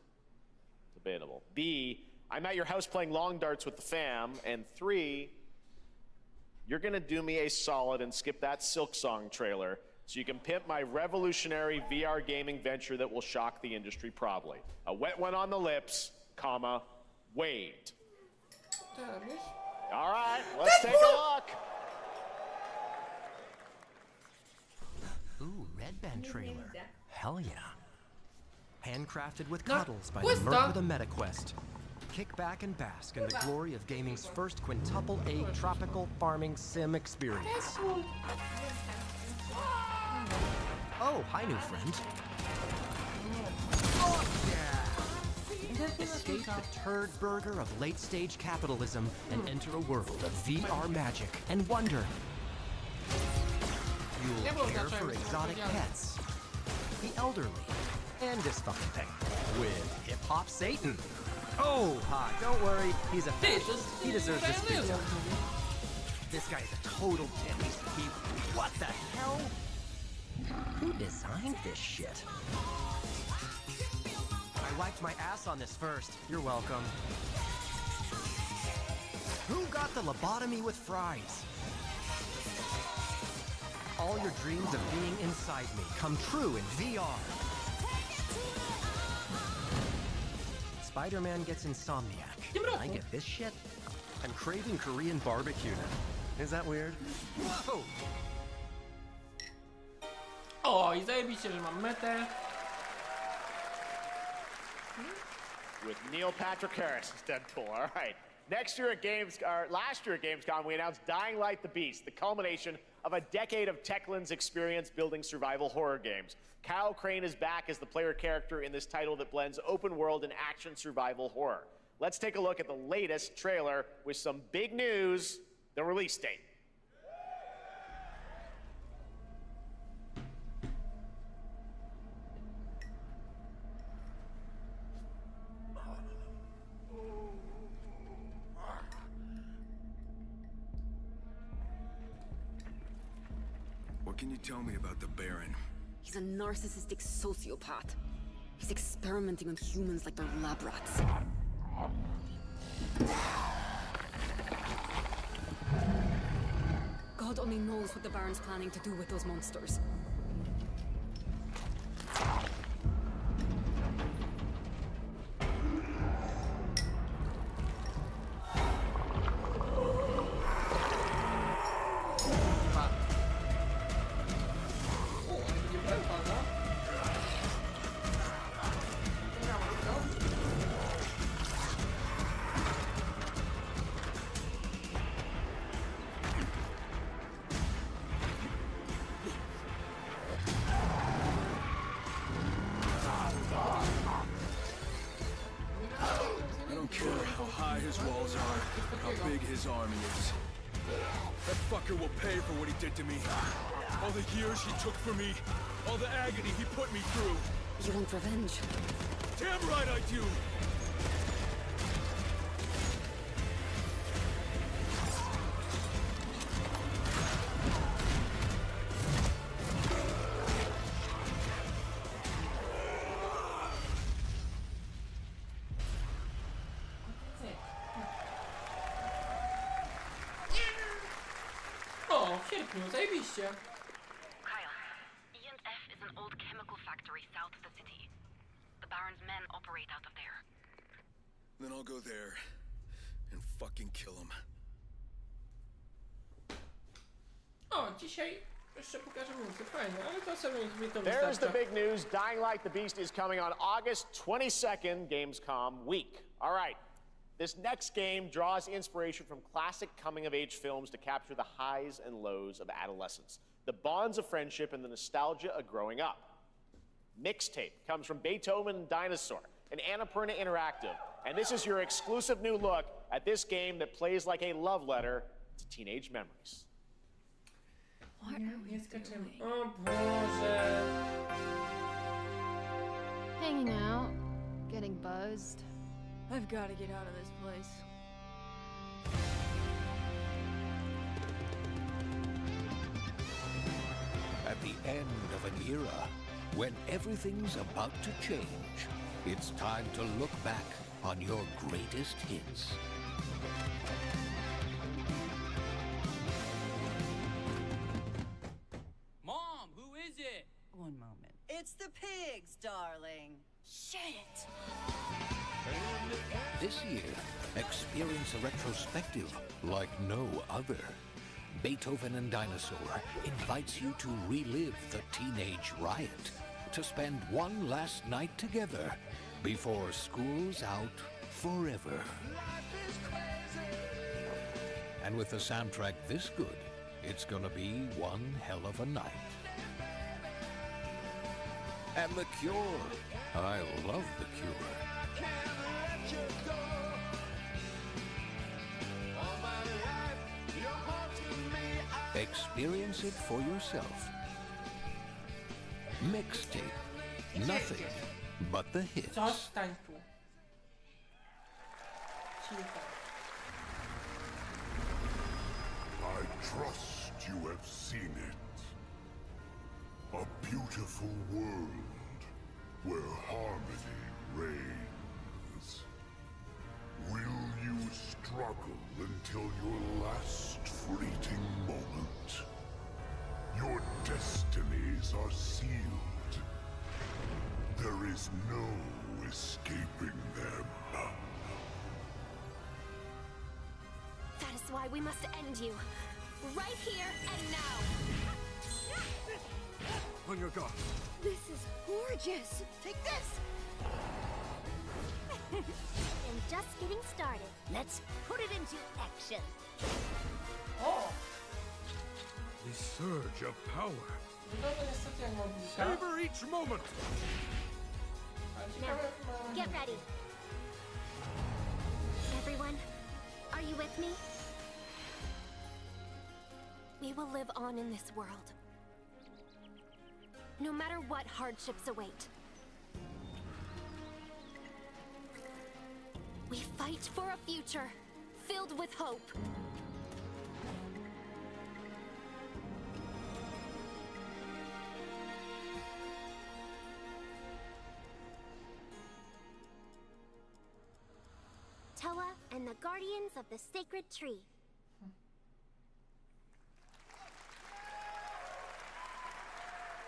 Debatable. B, I'm at your house playing long darts with the fam. And 3, you're gonna do me a solid and skip that Silk Song trailer so you can pimp my revolutionary VR gaming venture that will shock the industry probably. A wet one on the lips, comma, wait. All right, let's take a look. Ooh, Red Band trailer. Hell yeah. Handcrafted with No, cuddles by questa. the Merc with a MetaQuest. Kick back and bask in the glory of gaming's first quintuple A tropical farming sim experience. Oh, hi, new friend. Oh, yeah. Escape the turd burger of late-stage capitalism and enter a world of VR magic and wonder. You'll care for exotic pets, the elderly, and dysfuncting with hip-hop Satan. Oh, don't worry, he's a fascist. He deserves this pizza. This guy is a total dick. What the hell? Who designed this shit? I wiped my ass on this first. You're welcome. Who got the lobotomy with fries? All your dreams of being inside me come true in VR. Spider-Man gets insomniac. I get this shit? I'm craving Korean barbecue now. Is that weird? Whoa! O, i zajebiście, że mam metę. With Neil Patrick Harris as Deadpool. All right. Last year at Gamescom, we announced Dying Light the Beast, the culmination of a decade of Techland's experience building survival horror games. Kyle Crane is back as the player character in this title that blends open world and action survival horror. Let's take a look at the latest trailer with some big news, the release date. What can you tell me about the Baron? He's a narcissistic sociopath. He's experimenting on humans like they're lab rats. God only knows what the Baron's planning to do with those monsters. His walls are, how big his army is. That fucker will pay for what he did to me. All the years he took for me, all the agony he put me through. You want revenge? Damn right I do! O, w sierpniu, zajebiście. Kyle, E&F is an old chemical factory south of the city. The Baron's men operate out of there. Then I'll go there and fucking kill him. O, dzisiaj jeszcze pokażę muzykę, fajnie, ale to sobie mi to There's wystarcza. the big news. Dying Light the Beast is coming on August 22nd, Gamescom week. All right. This next game draws inspiration from classic coming-of-age films to capture the highs and lows of adolescence, the bonds of friendship, and the nostalgia of growing up. Mixtape comes from Beethoven and Dinosaur, an Annapurna Interactive, and this is your exclusive new look at this game that plays like a love letter to teenage memories. Nie skaczemy. O Boże. Hanging out, getting buzzed. I've got to get out of this place. At the end of an era, when everything's about to change, it's time to look back on your greatest hits. Mom, who is it? One moment. It's the pigs, darling. Shit! This year, experience a retrospective like no other. Beethoven and Dinosaur invites you to relive the teenage riot, to spend one last night together before school's out forever. And with a soundtrack this good, it's gonna be one hell of a night. And The Cure. I love The Cure. Experience it for yourself. Mixtape. Nothing but the hits. Zostań tu. Cicho. I trust you have seen it. A beautiful world where harmony reigns. Will you struggle until your last fleeting moment? Your destinies are sealed. There is no escaping them. That is why we must end you. Right here and now. On your guard. This is gorgeous. Take this. And just getting started. Let's put it into action. O! The surge of power. Wygląda niestety jak mobilka. Savor each moment. Ale Now, ciekawe jak ma... get ready. Everyone, are you with me? We will live on in this world. No matter what hardships await. We fight for a future filled with hope. Toa and the Guardians of the Sacred Tree.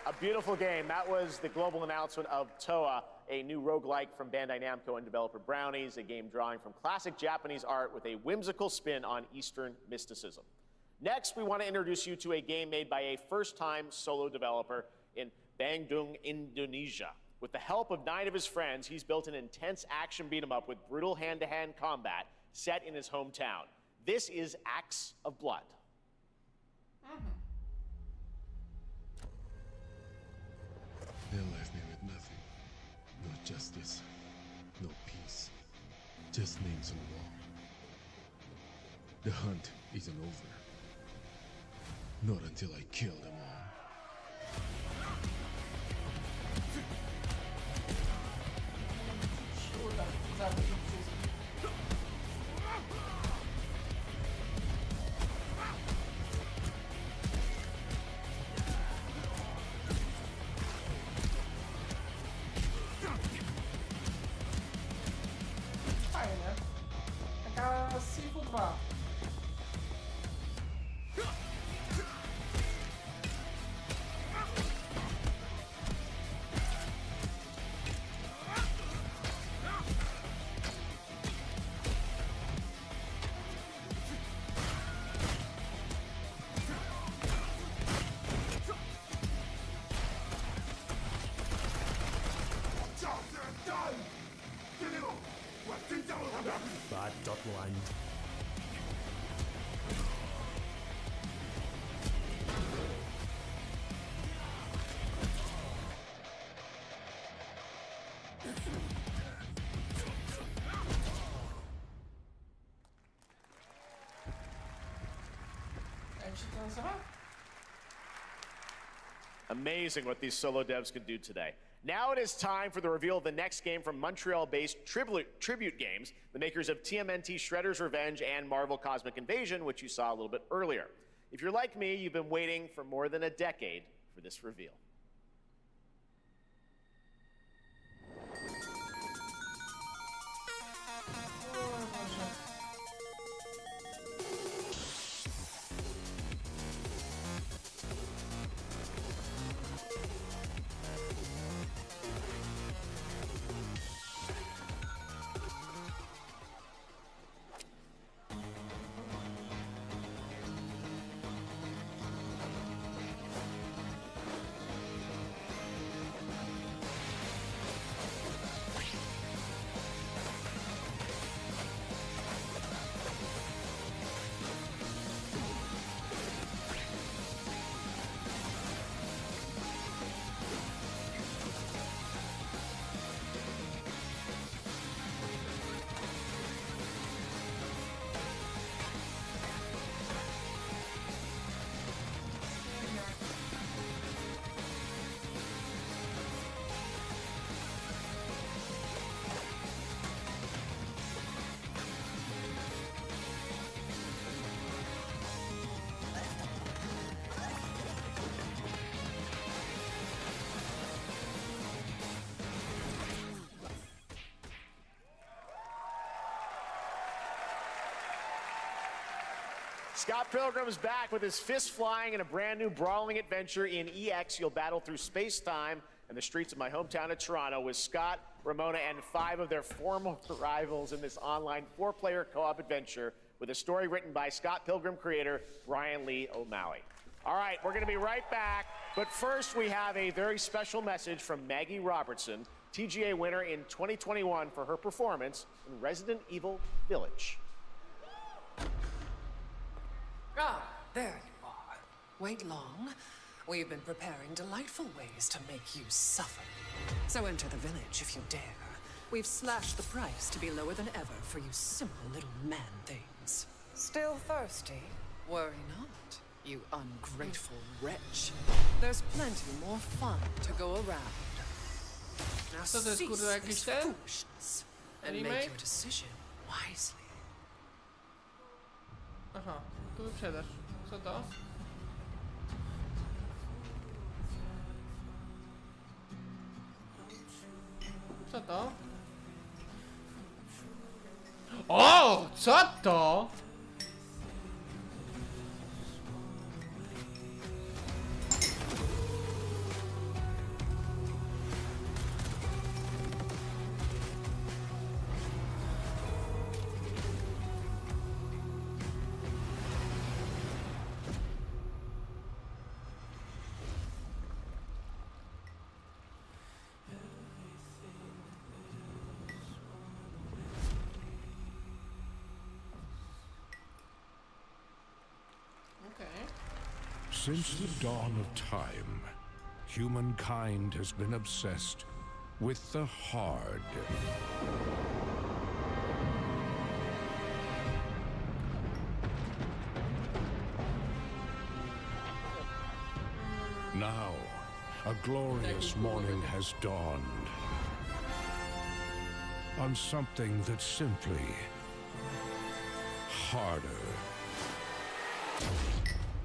A beautiful game. That was the global announcement of Toa, a new roguelike from Bandai Namco and developer Brownies, a game drawing from classic Japanese art with a whimsical spin on Eastern mysticism. Next, we want to introduce you to a game made by a first-time solo developer in Bandung, Indonesia. With the help of 9 of his friends, he's built an intense action beat-em-up with brutal hand-to-hand combat set in his hometown. This is Acts of Blood. They left me with nothing. No justice, no peace, just names on the wall. The hunt isn't over. Not until I kill them all. Fajnie. Taka Sifu 2. Bad Dotland. Jak się to nazywa? Amazing what these solo devs can do today. Now it is time for the reveal of the next game from Montreal-based Tribute Games, the makers of TMNT Shredder's Revenge and Marvel Cosmic Invasion, which you saw a little bit earlier. If you're like me, you've been waiting for more than a decade for this reveal. Scott Pilgrim's back with his fists flying in a brand new brawling adventure in EX. You'll battle through space-time and the streets of my hometown of Toronto with Scott, Ramona, and 5 of their former rivals in this online 4-player co-op adventure with a story written by Scott Pilgrim creator Brian Lee O'Malley. All right, we're going to be right back, but first we have a very special message from Maggie Robertson, TGA winner in 2021 for her performance in Resident Evil Village. Ah, there you are. Wait long. We've been preparing delightful ways to make you suffer. So enter the village if you dare. We've slashed the price to be lower than ever for you simple little man things. Still thirsty? Worry not, you ungrateful wretch. There's plenty more fun to go around. Now Co to jest, cease kurwa, jakiś this ten? foolishness and make Remake? your decision wisely. Aha, tu wyprzedaż. Co to? Co to? O! Co to? Since the dawn of time, humankind has been obsessed with the hard. Now, a glorious morning has dawned on something that's simply harder.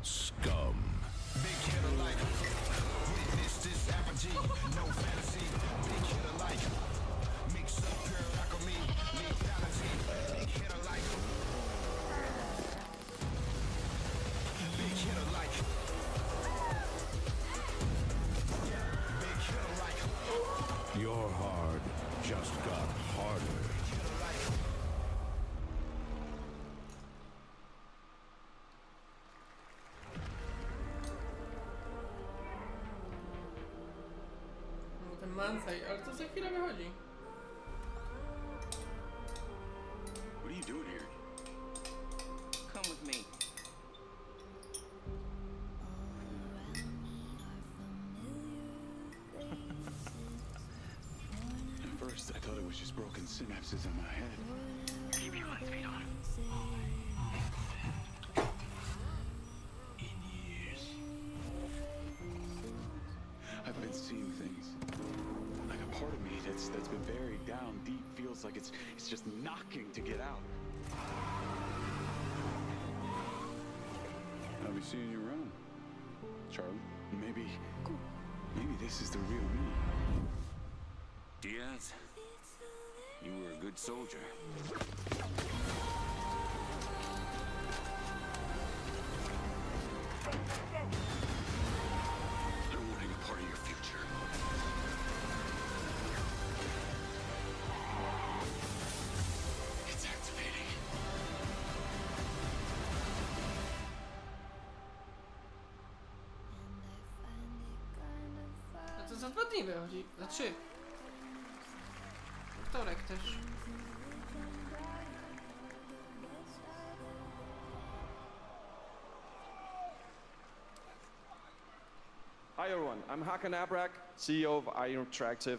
Scum. Big hitter like witness this apogee, no fantasy. Big hitter like mix up pure alchemy, lethality. Big hitter like big hitter like big hitter like your hard just got harder. Mansaj, ale to za chwilę wychodzi. What are you doing here? Come with me. At first, I thought it was just broken synapses in my head. Keep your light speed on. In years, I've been seeing things. Like a part of me that's been buried down deep feels like it's just knocking to get out. I'll be seeing you around, Charlie. Maybe this is the real me. Diaz, you were a good soldier. I don't want any part of your future. It's activating. A to za 2 dni wychodzi, za 3. Wtorek też. Hi everyone, I'm Hakan Abrak, CEO of IO Interactive.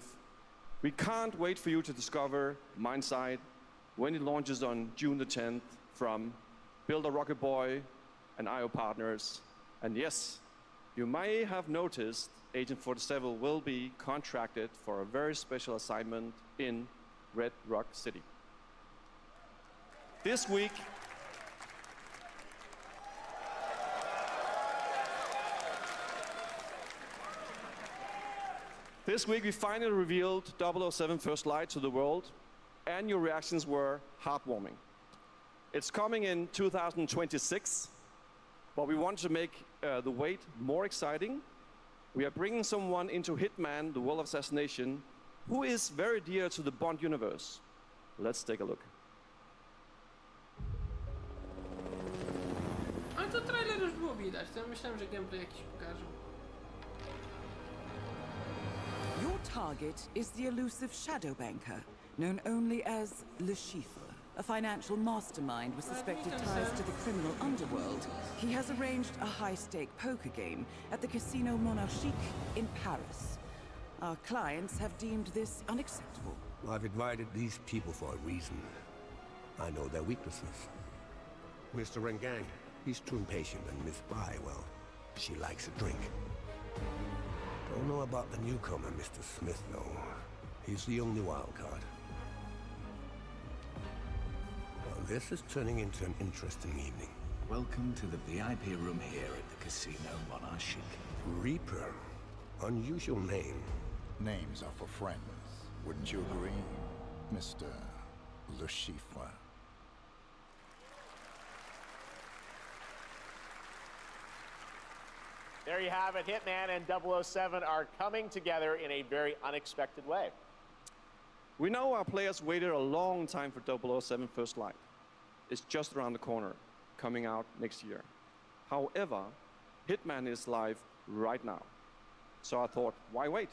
We can't wait for you to discover Mindside when it launches on June the 10th from Builder Rocket Boy and IO partners. And yes, you may have noticed Agent 47 will be contracted for a very special assignment in Red Rock City. This week, we finally revealed 007 First Light to the world, and your reactions were heartwarming. It's coming in 2026, but we want to make the wait more exciting. We are bringing someone into Hitman, the World of Assassination, who is very dear to the Bond universe. Let's take a look. Ale to trailer już było widać, to ja myślałem, że gameplay jakiś pokażą. Your target is the elusive shadow banker, known only as Le Chiffre, a financial mastermind with suspected ties to the criminal underworld. He has arranged a high-stake poker game at the Casino Monarchique in Paris. Our clients have deemed this unacceptable. I've invited these people for a reason. I know their weaknesses. Mr. Rengang, he's too impatient, and Miss Bai, well, she likes a drink. Don't know about the newcomer, Mr. Smith, though. He's the only wild card. Well, this is turning into an interesting evening. Welcome to the VIP room here at the Casino Monarchique. Reaper. Unusual name. Names are for friends. Wouldn't you agree, Mr. Le Chiffre? There you have it. Hitman and 007 are coming together in a very unexpected way. We know our players waited a long time for 007 First Light. It's just around the corner, coming out next year. However, Hitman is live right now. So I thought, why wait?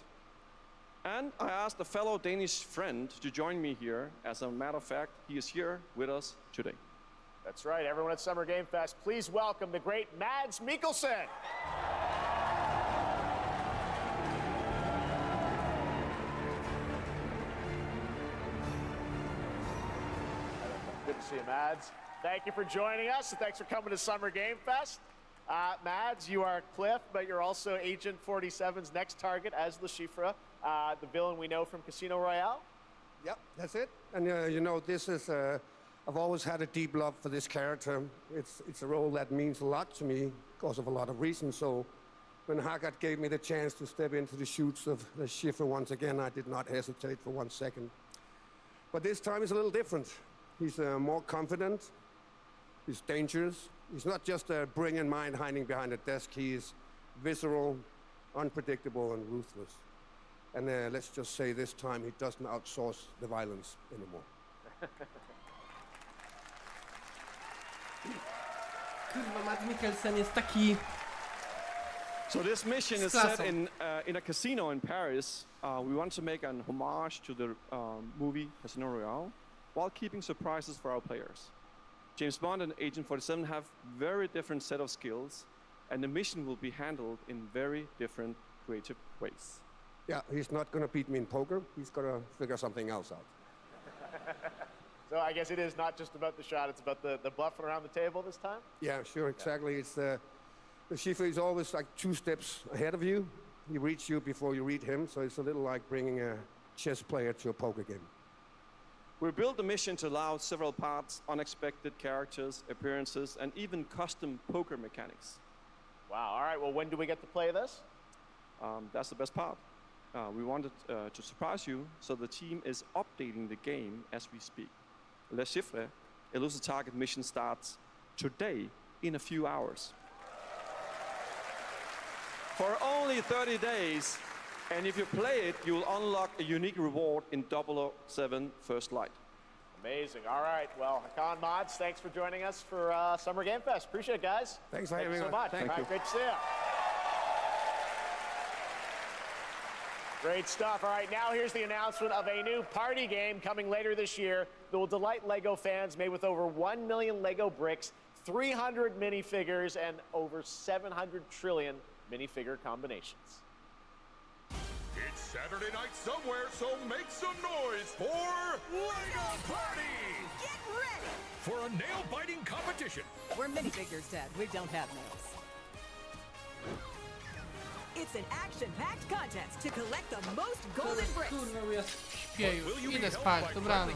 And I asked a fellow Danish friend to join me here. As a matter of fact, he is here with us today. That's right, everyone at Summer Game Fest, please welcome the great Mads Mikkelsen. Good to see you, Mads. Thank you for joining us, and thanks for coming to Summer Game Fest. Mads, you are Cliff, but you're also Agent 47's next target as Le Chiffre, the villain we know from Casino Royale. Yep, that's it. And you know, this is, I've always had a deep love for this character. It's a role that means a lot to me because of a lot of reasons. So when Haggard gave me the chance to step into the shoots of Le Chiffre once again, I did not hesitate for 1 second. But this time is a little different. He's more confident. He's dangerous. He's not just a brilliant mind hiding behind a desk. He is visceral, unpredictable, and ruthless. And let's just say this time he doesn't outsource the violence anymore. Kurwa, Mads Mikkelsen jest taki... So this mission is set in a casino in Paris. We want to make an homage to the movie Casino Royale while keeping surprises for our players. James Bond and Agent 47 have very different set of skills, and the mission will be handled in very different creative ways. Yeah, he's not going to beat me in poker. He's going to figure something else out. So I guess it is not just about the shot, it's about the bluffing around the table this time? Yeah, sure, exactly. It's the Chiffre is always like 2 steps ahead of you. He reads you before you read him, so it's a little like bringing a chess player to a poker game. We built the mission to allow several parts, unexpected characters, appearances, and even custom poker mechanics. Wow, all right, well, when do we get to play this? That's the best part. We wanted to surprise you, so the team is updating the game as we speak. Le Chiffre, Elusive Target mission starts today in a few hours. For only 30 days, and if you play it, you will unlock a unique reward in 007 First Light. Amazing. All right. Well, Hakan, Mads, thanks for joining us for Summer Game Fest. Appreciate it, guys. Thanks for having me. Thank you so much. Thank All you. right, great to see you. Great stuff. All right, now here's the announcement of a new party game coming later this year that will delight LEGO fans, made with over 1 million LEGO bricks, 300 minifigures, and over 700 trillion minifigure combinations. It's Saturday night somewhere, so make some noise for LEGO Party! Get ready! For a nail-biting competition. We're minifigures, Dad. We don't have nails. It's an action-packed contest to collect the most golden bricks. Kurwa, ja śpieję. Idę spać, dobranoc.